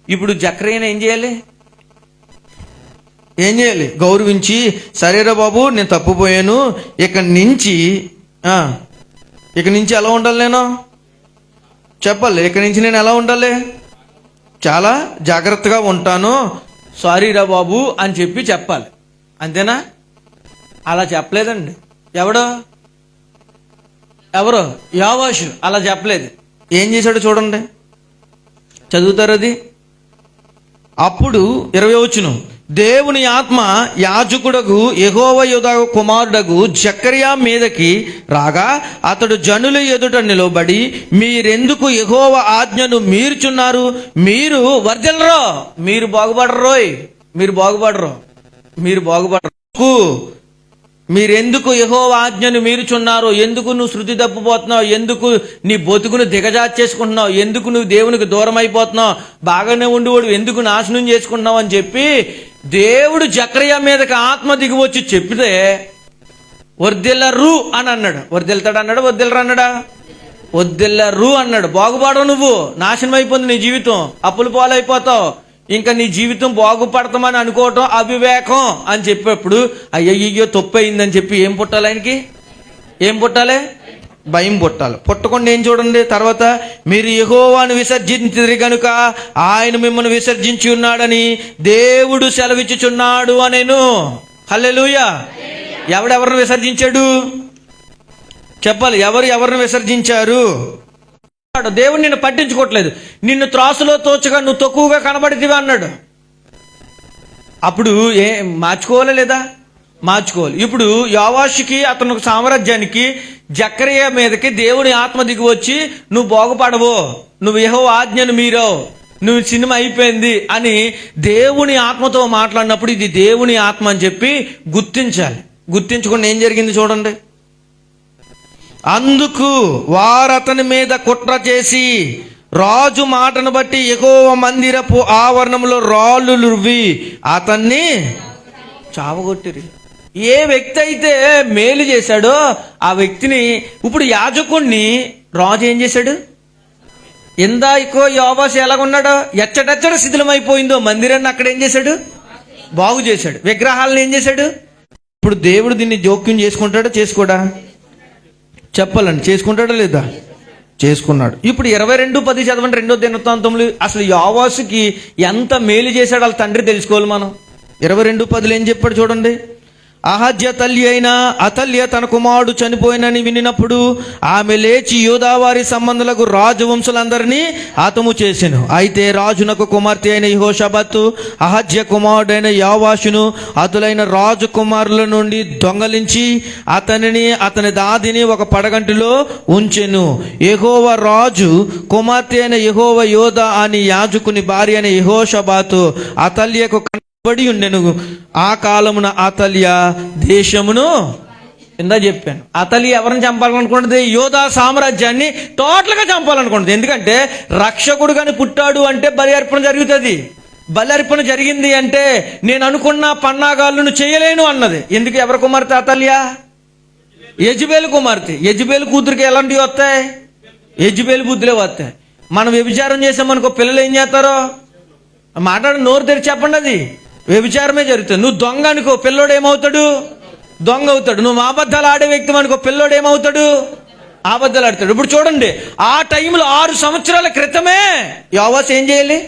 ఇప్పుడు జకరియాని ఏం చేయాలి? గౌరవించి, సరేరా బాబు నేను తప్పుపోయాను, ఇక నుంచి ఎలా ఉండాలి? నేను చెప్పాలి. ఇక నుంచి నేను ఎలా ఉండాలి? చాలా జాగ్రత్తగా ఉంటాను, సారీరా బాబు అని చెప్పి చెప్పాలి. అంతేనా? అలా చెప్పలేదండి. ఎవరో యోవాషు అలా చెప్పలేదు. ఏం చేశాడో చూడండి, చదువుతారు అది. అప్పుడు 20వ వచనం, దేవుని ఆత్మ యాజకుడగు యెహోవా యోధ కుమారుడగు జకరియా మీదకి రాగా అతడు జనుల ఎదుట నిలబడి, మీరెందుకు యెహోవా ఆజ్ఞను మీరుచున్నారు? మీరు వర్ధిల్లరో, మీరు బాగుపడరు. మీరెందుకు యెహోవా ఆజ్ఞను మీరుచున్నారు? ఎందుకు నువ్వు శృతి తప్పిపోతున్నావు? ఎందుకు నీ బతుకును దిగజార్చేసుకుంటున్నావు? ఎందుకు నువ్వు దేవునికి దూరం అయిపోతున్నావు? బాగానే ఉండేవాడు ఎందుకు నాశనం చేసుకుంటున్నావు అని చెప్పి దేవుడు జకరియా మీదకి ఆత్మ దిగి వచ్చి చెప్తే వర్ధిల్లరు అని అన్నాడు. వర్ధిల్తాడు అన్నాడు? వర్ధిల్లరు అన్నాడా? వర్ధిల్లరు అన్నాడు. బాగుపడవు, నువ్వు నాశనం అయిపోయింది నీ జీవితం, అప్పులు పాలైపోతావు, ఇంకా నీ జీవితం బాగుపడతామని అనుకోవటం అవివేకం అని చెప్పేప్పుడు అయ్యయ్యో తప్పు అయిందని చెప్పి ఏం పుట్టాలి? ఆయనకి ఏం పుట్టాలి? భయం పుట్టాలి. పుట్టకుండా ఏం చూడండి తర్వాత, మీరు యెహోవాను విసర్జించిరి గనుక ఆయన మిమ్మల్ని విసర్జించి ఉన్నాడని దేవుడు సెలవిచ్చుచున్నాడు అనేను. హల్లెలూయా. ఎవరెవరిని విసర్జించాడు? చెప్పాలి. ఎవరిని విసర్జించారు? దేవుడు నిన్ను పట్టించుకోవట్లేదు, నిన్ను త్రాసులో తోచగా నువ్వు తక్కువగా కనబడితివి అన్నాడు. అప్పుడు మార్చుకోవాలా లేదా? మార్చుకోవాలి. ఇప్పుడు యోవాషుకి అతను సామ్రాజ్యానికి జకరియా మీదకి దేవుని ఆత్మ దిగి వచ్చి నువ్వు బాగుపడవు, నువ్వు యెహోవా ఆజ్ఞను మీరావు, నువ్వు సినిమా అయిపోయింది అని దేవుని ఆత్మతో మాట్లాడినప్పుడు ఇది దేవుని ఆత్మ అని చెప్పి గుర్తించాలి. గుర్తించకుండా ఏం జరిగింది చూడండి. అందుకు వారతని మీద కుట్ర చేసి రాజు మాటను బట్టి యెహోవా మందిరపు ఆవరణంలో రాళ్ళు రువ్వి అతన్ని చావగొట్టిరి. ఏ వ్యక్తి అయితే మేలు చేశాడో ఆ వ్యక్తిని ఇప్పుడు యాజకుణ్ణి రాజు ఏం చేశాడు? ఇందాకో యోవాషు ఎలాగున్నాడో, ఎచ్చటెచ్చడ శిథిలమైపోయిందో మందిరాన్ని అక్కడ ఏం చేశాడు? బాగు చేశాడు. విగ్రహాలను ఏం చేశాడు? ఇప్పుడు దేవుడు దీన్ని జోక్యం చేసుకుంటాడా చేసుకోడా? చెప్పాలండి, చేసుకుంటాడా లేదా? చేసుకున్నాడు. ఇప్పుడు 22:10 చదవండి. 2వ దినవృత్తాంతములు. అసలు యోవాషుకి ఎంత మేలు చేశాడు వాళ్ళ తండ్రి తెలుసుకోవాలి మనం. 22:10 ఏం చెప్పాడు చూడండి. అహజ్య తల్లి అయిన అతల్య తన కుమారుడు చనిపోయినని వినినప్పుడు ఆమె లేచి యూదావారి సంబంధులకు రాజవంశులందరినీ హతము చేసెను. అయితే రాజునకు కుమార్తె అయిన యెహోషాబాతు అహజ్య కుమారుడైన యోవాషును అతులైన రాజు కుమారుల నుండి దొంగలించి అతని దాదిని ఒక పడగంటిలో ఉంచెను. యెహోవా రాజు కుమార్తె అయిన యెహోవా యోధ అని యాజకుని భార్య అయిన యెహోషాబాతు అతల్యకు బడి ఉండెను. ఆ కాలమున అతల్య దేశమును ఇందా చెప్పాను. అతల్య ఎవరిని చంపాలనుకుంటుంది? యోధా సామ్రాజ్యాన్ని టోటల్గా చంపాలనుకుంటుంది. ఎందుకంటే రక్షకుడు కానీ పుట్టాడు అంటే బలి అర్పణ జరుగుతుంది. బలర్పణ జరిగింది అంటే నేను అనుకున్న పన్నాగాలను చేయలేను అన్నది. ఎందుకు? ఎవరి కుమార్తె? అతల్యా, యెజబేలు కుమార్తె. యెజబేలు కూతురికి ఎలాంటివి వస్తాయి? యెజబేలు బుద్ధులే వస్తాయి. మనం వ్యభిచారం చేసామనుకో, పిల్లలు ఏం చేస్తారో మాట్లాడి నోరు తెరిచి చెప్పండి, అది వ్యభిచారమే జరుగుతుంది. నువ్వు దొంగ అనుకో, పిల్లోడు ఏమవుతాడు? దొంగ అవుతాడు. నువ్వు అబద్ధాలు ఆడే వ్యక్తి అనుకో, పిల్లోడు ఏమవుతాడు? అబద్ధాలు ఆడతాడు. ఇప్పుడు చూడండి, ఆ టైంలో 6 సంవత్సరాల క్రితమే యోవాషు ఏం చేయాలి?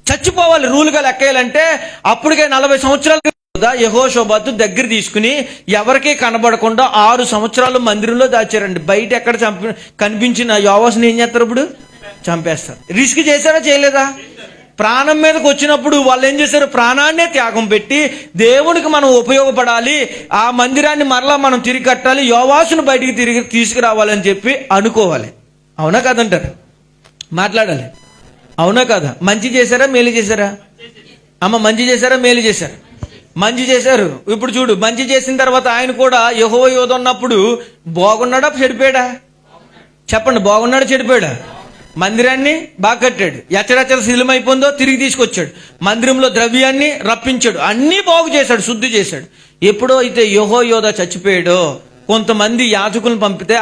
చచ్చిపోవాలి. రూలుగా లెక్కేయాలంటే అప్పటికే 40 సంవత్సరాల యెహోషాబాతు దగ్గర తీసుకుని ఎవరికీ కనబడకుండా 6 సంవత్సరాలు మందిరంలో దాచారండి. బయట ఎక్కడ కనిపించిన యోవాషుని ఏం చేస్తారు? ఇప్పుడు చంపేస్తారు. రిస్క్ చేశారా? చేయలేదా? ప్రాణం మీదకి వచ్చినప్పుడు వాళ్ళు ఏం చేశారు? ప్రాణాన్నే త్యాగం పెట్టి దేవునికి మనం ఉపయోగపడాలి, ఆ మందిరాన్ని మరలా మనం తిరిగి కట్టాలి, యోవాషును బయటికి తిరిగి తీసుకురావాలని చెప్పి అనుకోవాలి. అవునా కాదంటారు? మాట్లాడాలి. అవునా కాదా? మంచి చేశారా? మేలు చేశారా? అమ్మ, మంచి చేశారా? మేలు చేశారా? మంచి చేశారు. ఇప్పుడు చూడు, మంచి చేసిన తర్వాత ఆయన కూడా యెహోవా యోధ ఉన్నప్పుడు బాగున్నాడా చెడిపోయాడా? చెప్పండి, బాగున్నాడా చెడిపోయాడా? మందిరాన్ని బాగా కట్టాడు. ఎచ్చరెచ్చర శిథిలమైపోయిందో తిరిగి తీసుకొచ్చాడు. మందిరంలో ద్రవ్యాన్ని రప్పించాడు. అన్నీ బాగు చేశాడు, శుద్ధి చేశాడు. ఎప్పుడో అయితే యెహోయోధ చచ్చిపోయాడో కొంతమంది యాజకులను పంపితే,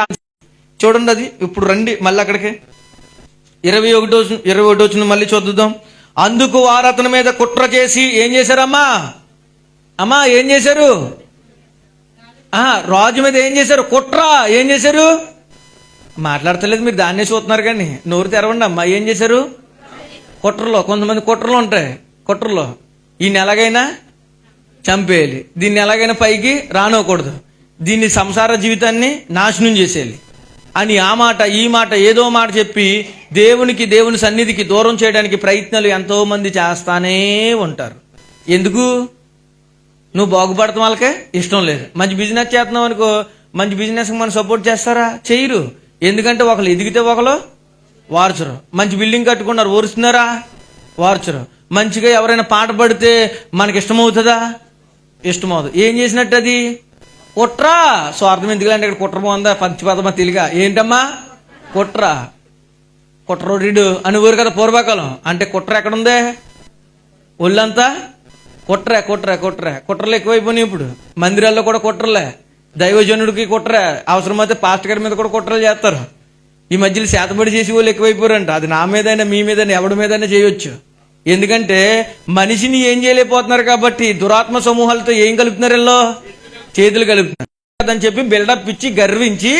చూడండి అది ఇప్పుడు రండి మళ్ళీ అక్కడికి 21 మళ్ళీ చూద్దాం. అందుకు వారు అతని మీద కుట్ర చేసి ఏం చేశారమ్మా? ఏం చేశారు? రాజు మీద ఏం చేశారు? కుట్ర. ఏం చేశారు? మాట్లాడతలేదు మీరు, దాన్నే చూస్తున్నారు కానీ నోరు తెరవండి అమ్మా. ఏం చేశారు? కుట్రలో, కొంతమంది కుట్రలు ఉంటాయి. కుట్రలో ఈయన ఎలాగైనా చంపేయాలి, దీన్ని ఎలాగైనా పైకి రానివ్వకూడదు, దీన్ని సంసార జీవితాన్ని నాశనం చేసేయాలి అని ఆ మాట ఈ మాట ఏదో మాట చెప్పి దేవుని సన్నిధికి దూరం చేయడానికి ప్రయత్నాలు ఎంతో మంది చేస్తానే ఉంటారు. ఎందుకు? నువ్వు బాగుపడతాం వాళ్ళకే ఇష్టం లేదు. మంచి బిజినెస్ చేస్తున్నావు అనుకో, మంచి బిజినెస్కి మనం సపోర్ట్ చేస్తారా? చేయరు. ఎందుకంటే ఒకరు ఎదిగితే ఒకరు వార్చరు. మంచి బిల్డింగ్ కట్టుకున్నారు, ఓరుస్తున్నారా? వార్చరు. మంచిగా ఎవరైనా పాట పడితే మనకి ఇష్టమవుతుందా? ఇష్టమవుతుంది. ఏం చేసినట్టు అది? కుట్ర. స్వార్థం ఎందుకులంటే ఇక్కడ కుట్ర బాగుందా? పంచపదమా తెలుగా? ఏంటమ్మా? కుట్ర. కుట్రోడీడు అని ఊరు కదా పూర్వకాలం. అంటే కుట్ర ఎక్కడుందే? ఒళ్ళంతా కుట్రలు ఎక్కువైపోయినాయి. ఇప్పుడు మందిరాల్లో కూడా కుట్రలే, దైవజనుడికి కుట్ర, అవసరమైతే పాస్టర్ గారి మీద కూడా కుట్రలు చేస్తారు. ఈ మధ్యలో శాతపడి చేసి వాళ్ళు ఎక్కువైపోయారంట. అది నా మీదైనా మీ మీదైనా ఎవడి మీదైనా చేయొచ్చు. ఎందుకంటే మనిషిని ఏం చేయలేకపోతున్నారు కాబట్టి దురాత్మ సమూహాలతో ఏం కలుపుతున్నారు? వీళ్ళు చేతులు కలుపుతున్నారు అని చెప్పి బిల్డప్ ఇచ్చి గర్వించి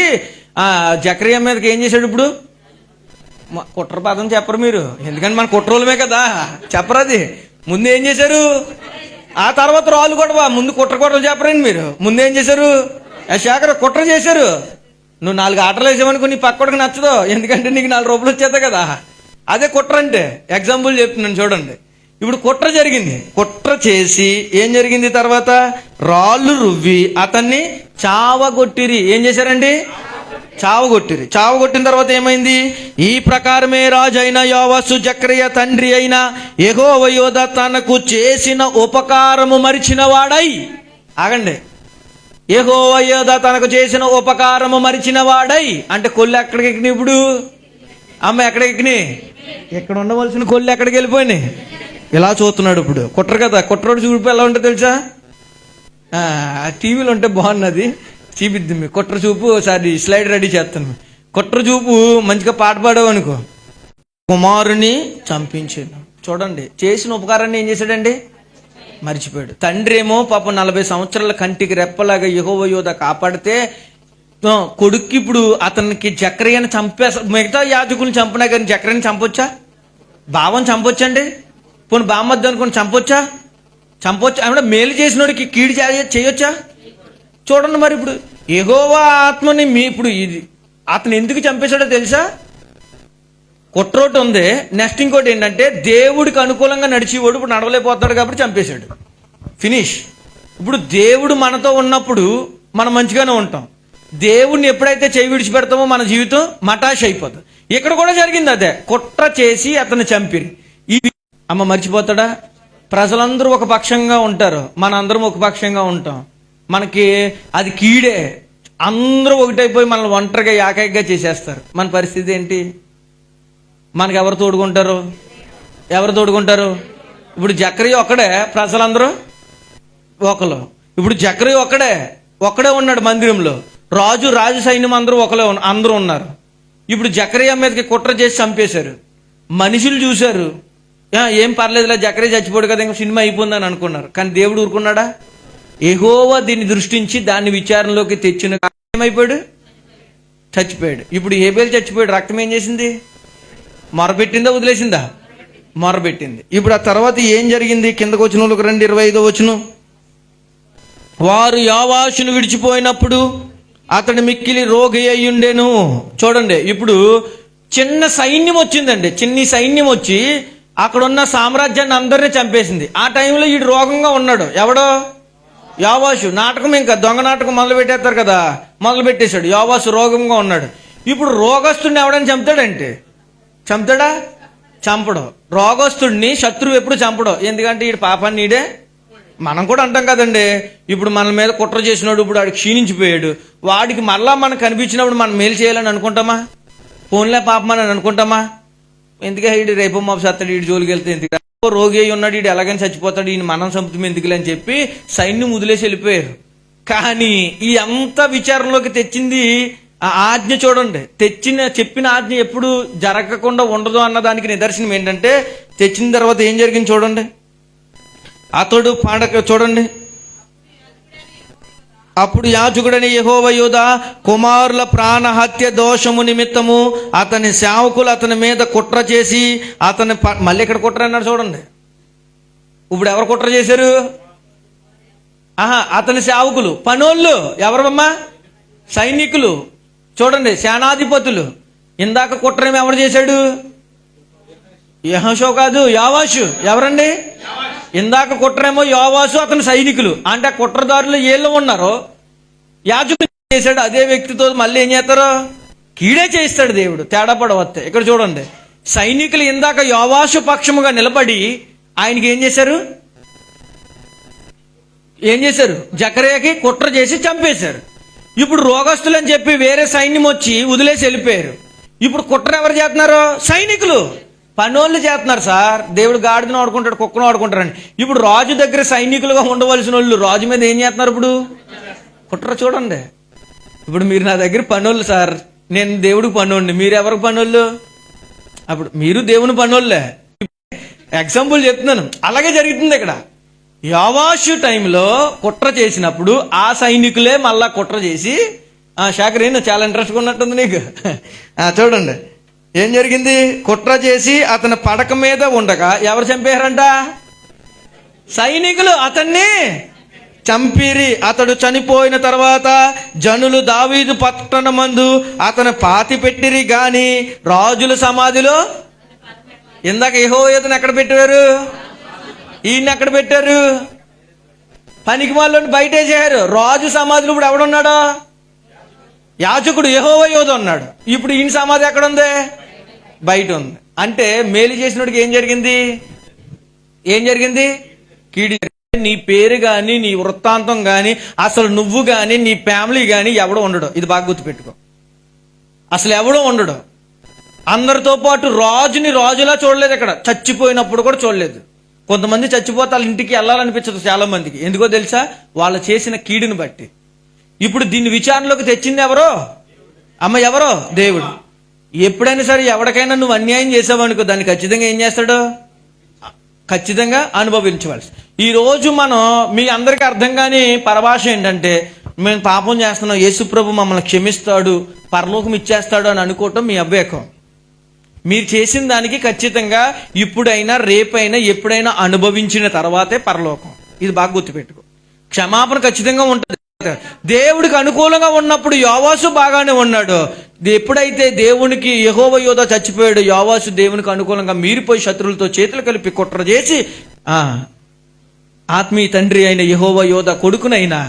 జకరియా మీదకి ఏం చేశాడు? ఇప్పుడు కుట్ర పదం చెప్పరు మీరు, ఎందుకంటే మన కుట్రోలమే కదా, చెప్పరు. అది ముందు ఏం చేశారు? ఆ తర్వాత రాళ్ళు కూడా ముందు కుట్రలు చెప్పరండి మీరు. ముందు ఏం చేశారు? శేఖర్ కుట్ర చేశారు. నువ్వు 4 ఆటలు వేసామనుకో నీ పక్కడికి నచ్చదు, ఎందుకంటే నీకు 4 రూపాయలు వచ్చేది కదా. అదే కుట్ర అంటే. ఎగ్జాంపుల్ చెప్తున్నాను చూడండి. ఇప్పుడు కుట్ర జరిగింది. కుట్ర చేసి ఏం జరిగింది? తర్వాత రాళ్ళు రువ్వి అతన్ని చావగొట్టిరి. ఏం చేశారండి? చావగొట్టిన తర్వాత ఏమైంది? ఈ ప్రకారమే రాజు అయిన యోవాషు జకరియా తండ్రి అయిన యెహోవా యోధ తనకు చేసిన ఉపకారము మరిచిన వాడై. ఆగండి. యెహోవా యోధ తనకు చేసిన ఉపకారము మరిచిన వాడై అంటే కొల్లు ఎక్కడికి ఎక్కినాయి? ఇప్పుడు ఎక్కడికి ఎక్కినాయి? ఎక్కడ ఉండవలసిన కొల్లు ఎక్కడికి వెళ్ళిపోయినాయి? ఇలా చూస్తున్నాడు. ఇప్పుడు కుట్ర కదా. కుట్రోడు చూపు ఎలా ఉంటుంది తెలుసా? టీవీలో ఉంటే బాగున్నది, చూపిద్ది మీ కుట్ర చూపు. ఒకసారి స్లైడ్ రెడీ చేస్తాను. కుట్ర చూపు మంచిగా పాట పాడావు అనుకో, కుమారుని చంపించాను. చూడండి, చేసిన ఉపకారాన్ని ఏం చేశాడండి? మర్చిపోయాడు. తండ్రి ఏమో పాపం 40 సంవత్సరాల కంటికి రెప్పలాగా యెహోవా యోధ కాపాడితే కొడుక్కి ఇప్పుడు అతనికి జకరియను చంపేస్తా. మిగతా యాజకులను చంపినా కానీ జకరియని చంపొచ్చా? భావం చంపొచ్చండి? పోనీ బామ్మద్దు అనుకుని చంపొచ్చా? అంటే మేలు చేసినోడికి కీడు చేయొచ్చా? చూడండి మరి. ఇప్పుడు యెహోవా ఆత్మని ఇప్పుడు అతను ఎందుకు చంపేశాడో తెలుసా? కుట్రోటి ఉంది. నెక్స్ట్ ఇంకోటి ఏంటంటే దేవుడికి అనుకూలంగా నడిచేవాడు ఇప్పుడు నడవలేకపోతున్నాడు కాబట్టి చంపేశాడు. ఫినిష్. ఇప్పుడు దేవుడు మనతో ఉన్నప్పుడు మనం మంచిగానే ఉంటాం. దేవుడిని ఎప్పుడైతే చేయి విడిచిపెడతామో మన జీవితం మటాష్ అయిపోతుంది. ఇక్కడ కూడా జరిగింది అదే. కుట్ర చేసి అతను చంపిరి. ఇది మర్చిపోతాడా? ప్రజలందరూ ఒక పక్షంగా ఉంటారు, మన అందరం ఒక పక్షంగా ఉంటాం. మనకి అది కీడే. అందరూ ఒకటైపోయి మనల్ని ఒంటరిగా ఏకైకగా చేసేస్తారు. మన పరిస్థితి ఏంటి? మనకు ఎవరు తోడుకుంటారు? ఇప్పుడు జకరియా ఒక్కడే, ప్రజలందరూ ఒకరు. ఇప్పుడు జకరియా ఒక్కడే ఉన్నాడు మందిరంలో. రాజు సైన్యం అందరూ ఉన్నారు. ఇప్పుడు జకరియా మీదకి కుట్ర చేసి చంపేశారు. మనుషులు చూశారు, ఏం పర్లేదులే జకరియా చచ్చిపోడు కదా, ఇంకా సినిమా అయిపోయిందని అనుకున్నారు. కానీ దేవుడు ఊరుకున్నాడా? యెహోవా దీన్ని దృష్టించి దాన్ని విచారణలోకి తెచ్చిన ఏమైపోయాడు? చచ్చిపోయాడు. ఇప్పుడు హేబేలు చచ్చిపోయాడు. రక్తం ఏం చేసింది? మొరపెట్టిందా వదిలేసిందా? మొరపెట్టింది. ఇప్పుడు ఆ తర్వాత ఏం జరిగింది? కిందకు వచ్చిన వాళ్ళకి రండి, 25వ వచనం. వారు యోవాషును విడిచిపోయినప్పుడు అతడు మిక్కిలి రోగి అయ్యుండెను. చూడండి, ఇప్పుడు చిన్న సైన్యం వచ్చిందండి. చిన్ని సైన్యం వచ్చి అక్కడున్న సామ్రాజ్యాన్ని అందరినీ చంపేసింది. ఆ టైంలో ఈడు రోగంగా ఉన్నాడు. ఎవడో? యోవాషు. నాటకం ఇంకా దొంగ నాటకం మొదలు పెట్టేస్తారు కదా, మొదలు పెట్టేశాడు. యోవాషు రోగంగా ఉన్నాడు. ఇప్పుడు రోగస్తుడిని ఎవడని చంపుతాడా? చంపడు. రోగస్తుడిని శత్రువు ఎప్పుడు చంపడు. ఎందుకంటే ఈడు పాపాన్ని ఈడే. మనం కూడా అంటాం కదండి, ఇప్పుడు మన మీద కుట్ర చేసినాడు, ఇప్పుడు వాడికి క్షీణించిపోయాడు, వాడికి మళ్ళా మనకు కనిపించినప్పుడు మనం మేలు చేయాలని అనుకుంటామా? ఫోన్లే పాపం అని అనుకుంటామా? ఎందుకే ఈడు రేపు మాపు సత్తాడు, ఈడు జోలికి వెళ్తే ఎందుకు, రోగి అయి ఉన్నాడు, ఈడు ఎలాగైనా చచ్చిపోతాడు, ఈయన మనం చంపుతాం ఎందుకులే అని చెప్పి సైన్యం వదిలేసి వెళ్ళిపోయారు. కానీ ఈ అంత విచారంలోకి తెచ్చింది ఆ ఆజ్ఞ. చూడండి, చెప్పిన ఆజ్ఞ ఎప్పుడు జరగకుండా ఉండదు అన్న దానికి నిదర్శనం ఏంటంటే, తెచ్చిన తర్వాత ఏం జరిగింది చూడండి. అతడు చూడండి, అప్పుడు యాజకుడని యెహోవా యూదా కుమారుల ప్రాణహత్య దోషము నిమిత్తము అతని సేవకులు అతని మీద కుట్ర చేసి మళ్ళీ ఇక్కడ కుట్ర అన్నాడు చూడండి. ఇప్పుడు ఎవరు కుట్ర చేశారు? అతని సేవకులు, పనోళ్ళు. ఎవరమ్మా? సైనికులు. చూడండి, సేనాధిపతులు. ఇందాక కుట్రేమో ఎవరు చేశాడు? యెహోషువ కాదు, యోవాషు. ఎవరండి? ఇందాక కుట్రేమో యోవాషు, అతని సైనికులు. అంటే ఆ కుట్రదారులు ఏళ్ళు ఉన్నారో యాజకుడు చేశాడు. అదే వ్యక్తితో మళ్ళీ ఏం చేస్తారో కీడే చేయిస్తాడు దేవుడు. తేడా పడవస్తే ఇక్కడ చూడండి, సైనికులు ఇందాక యోవాషు పక్షముగా నిలబడి ఆయనకి ఏం చేశారు? జకర్యాకి కుట్ర చేసి చంపేశారు. ఇప్పుడు రోగస్తులని చెప్పి వేరే సైన్యం వచ్చి వదిలేసి వెళ్ళిపోయారు. ఇప్పుడు కుట్ర ఎవరు చేస్తున్నారు? సైనికులు, పనోళ్ళు చేస్తున్నారు. సార్, దేవుడు గాడిదను ఆడుకుంటాడు, కుక్కను ఆడుకుంటారండి. ఇప్పుడు రాజు దగ్గర సైనికులుగా ఉండవలసిన వాళ్ళు రాజు మీద ఏం చేస్తున్నారు? ఇప్పుడు కుట్ర. చూడండి, ఇప్పుడు మీరు నా దగ్గర పనోళ్ళు సార్, నేను దేవుడికి పనోళ్ళని, మీరు ఎవరికి పనోళ్ళు? అప్పుడు మీరు దేవుని పనోళ్ళే. ఎగ్జాంపుల్ చెప్తున్నాను. అలాగే జరుగుతుంది ఇక్కడ. యోవాషు టైంలో కుట్ర చేసినప్పుడు ఆ సైనికులే మళ్ళా కుట్ర చేసి, శాఖర్ ఏందో చాలా ఇంట్రెస్ట్గా ఉన్నట్టుంది నీకు. చూడండి ఏం జరిగింది. కుట్ర చేసి అతని పడక మీద ఉండగా ఎవరు చంపారంట? సైనికులు అతన్ని చంపిరి. అతడు చనిపోయిన తర్వాత జనులు దావీదు పట్టణమందు అతను పాతి పెట్టిరి గాని రాజుల సమాధిలో. ఇందాక యెహోవాను ఎక్కడ పెట్టారు? ఈయన ఎక్కడ పెట్టారు? పనికి వాళ్ళని బయటేసారు. రాజు సమాధిలో ఇప్పుడు ఎవడున్నాడు? యాజకుడు యెహోవా యోధ ఉన్నాడు. ఇప్పుడు ఈయన సమాధి ఎక్కడ ఉంది? బయట ఉంది. అంటే మేలు చేసినోడికి ఏం జరిగింది? కీడి. నీ పేరు గాని, నీ వృత్తాంతం గాని, అసలు నువ్వు గాని, నీ ఫ్యామిలీ గాని ఎవడో ఉండడు. ఇది బాగా గుర్తుపెట్టుకో. అసలు ఎవడో ఉండడు. అందరితో పాటు రాజుని రాజులా చూడలేదు. ఇక్కడ చచ్చిపోయినప్పుడు కూడా చూడలేదు. కొంతమంది చచ్చిపోతే వాళ్ళ ఇంటికి వెళ్ళాలనిపించదు చాలా మందికి. ఎందుకో తెలుసా? వాళ్ళు చేసిన కీడుని బట్టి. ఇప్పుడు దీన్ని విచారణలోకి తెచ్చింది ఎవరో? ఎవరో? దేవుడు. ఎప్పుడైనా సరే ఎవరికైనా నువ్వు అన్యాయం చేసావనుకో, దాన్ని ఖచ్చితంగా ఏం చేస్తాడు? ఖచ్చితంగా అనుభవించవలసి. ఈ రోజు మనం మీ అందరికీ అర్థం కాని పరభాష ఏంటంటే, మేము పాపం చేస్తున్నాం, యేసుప్రభు మమ్మల్ని క్షమిస్తాడు, పరలోకం ఇచ్చేస్తాడు అని అనుకోవటం మీ అవివేకం. మీరు చేసిన దానికి ఖచ్చితంగా ఇప్పుడైనా, రేపైనా, ఎప్పుడైనా అనుభవించిన తర్వాతే పరలోకం. ఇది బాగా గుర్తుపెట్టుకో. క్షమాపణ ఖచ్చితంగా ఉంటుంది. దేవుడికి అనుకూలంగా ఉన్నప్పుడు యోవాషు బాగానే ఉన్నాడు. ఎప్పుడైతే దేవునికి యెహోవా యోధ చచ్చిపోయాడు, యోవాషు దేవునికి అనుకూలంగా మీరిపోయి శత్రువులతో చేతులు కలిపి కుట్ర చేసి ఆత్మీయ తండ్రి అయిన యెహోవా యోధ కొడుకునైనా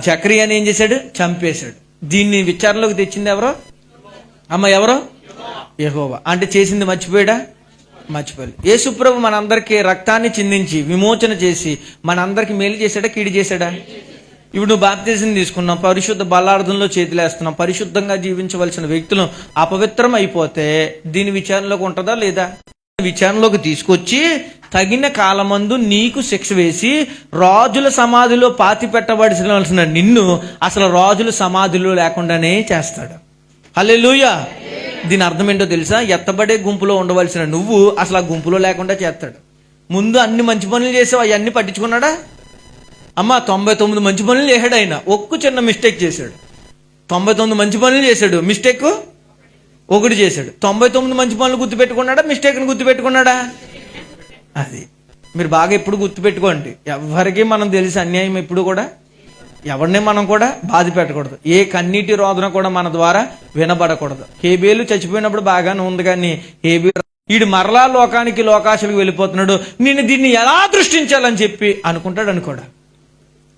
జకర్యాని ఏం చేశాడు? చంపేశాడు. దీన్ని విచారణలోకి తెచ్చింది ఎవరో? ఎవరో? యెహోవా. అంటే చేసింది మర్చిపోయాడా? మర్చిపోయాడు. యేసుప్రభు మనందరికీ రక్తాన్ని చిందించి విమోచన చేసి మనందరికి మేలు చేశాడా, కీడు చేశాడా? ఇప్పుడు నువ్వు బాప్తిజం తీసుకున్నావు, పరిశుద్ధ బలార్థంలో చేతులేస్తున్నావు, పరిశుద్ధంగా జీవించవలసిన వ్యక్తులు అపవిత్రం అయిపోతే దీని విచారణలోకి ఉంటుందా లేదా? విచారణలోకి తీసుకొచ్చి తగిన కాలమందు నీకు శిక్ష వేసి రాజుల సమాధిలో పాతి పెట్టబడిన నిన్ను అసలు రాజుల సమాధిలో లేకుండానే చేస్తాడు. హల్లెలూయా. దీని అర్థం ఏంటో తెలుసా? ఎత్తబడే గుంపులో ఉండవలసిన నువ్వు అసలు ఆ గుంపులో లేకుండా చేస్తాడు. ముందు అన్ని మంచి పనులు చేసావు, అవన్నీ పట్టించుకున్నాడా? అమ్మ 99 మంచి పనులు చేశాడు ఆయన, ఒక్క చిన్న మిస్టేక్ చేశాడు. 99 మంచి పనులు చేశాడు, మిస్టేక్ ఒకటి చేశాడు. 99 మంచి పనులు గుర్తుపెట్టుకున్నాడా, మిస్టేక్ని గుర్తుపెట్టుకున్నాడా? అది మీరు బాగా ఎప్పుడు గుర్తుపెట్టుకోండి. ఎవరికి మనం తెలిసి అన్యాయం ఎప్పుడు కూడా ఎవరిని మనం కూడా బాధ పెట్టకూడదు. ఏ కన్నీటి రోదన కూడా మన ద్వారా వినబడకూడదు. హేబేలు చచ్చిపోయినప్పుడు బాగానే ఉంది, కానీ వీడు మరలా లోకాశలకు వెళ్ళిపోతున్నాడు, నేను దీన్ని ఎలా దృష్టించాలని చెప్పి అనుకుంటాడు అనుకోడా?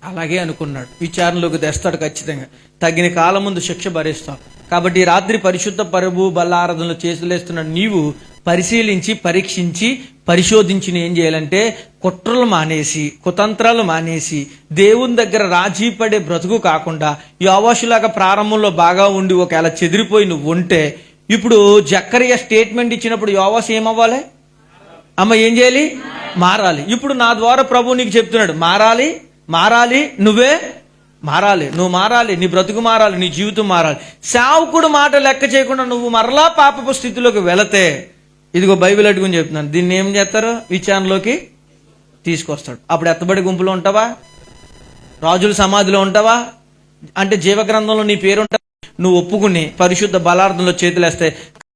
అలాగే అనుకున్నాడు. విచారణలోకి తెస్తాడు ఖచ్చితంగా. తగిన కాలం ముందు శిక్ష భరిస్తావు. కాబట్టి ఈ రాత్రి పరిశుద్ధ పరుపు బల్లారాధనలు చేతులేస్తున్న నీవు పరిశీలించి పరీక్షించి పరిశోధించి ఏం చేయాలంటే కుట్రలు మానేసి కుతంత్రాలు మానేసి దేవుని దగ్గర రాజీ పడే బ్రతుకు కాకుండా యోవాషులాగా ప్రారంభంలో బాగా ఉండి ఒకవేళ చెదిరిపోయి నువ్వు ఉంటే, ఇప్పుడు జక్కరియా స్టేట్మెంట్ ఇచ్చినప్పుడు యోవాషు ఏమవ్వాలి? అమ్మ ఏం చేయాలి? మారాలి. ఇప్పుడు నా ద్వారా ప్రభు నీకు చెప్తున్నాడు, మారాలి, నువ్వే మారాలి, నువ్వు మారాలి, నీ బ్రతుకు మారాలి, నీ జీవితం మారాలి. సేవకుడు మాట లెక్క చేయకుండా నువ్వు మరలా పాపపు స్థితిలోకి వెళితే, ఇదిగో బైబిల్ అడుగుని చెప్తున్నాను, దీన్ని ఏం చేస్తారు? విచారణలోకి తీసుకొస్తాడు. అప్పుడు ఎత్తబడి గుంపులో ఉంటావా? రాజుల సమాధిలో ఉంటావా? అంటే జీవగ్రంథంలో నీ పేరు ఉంటావా? నువ్వు ఒప్పుకుని పరిశుద్ధ బలార్థంలో చేతులేస్తే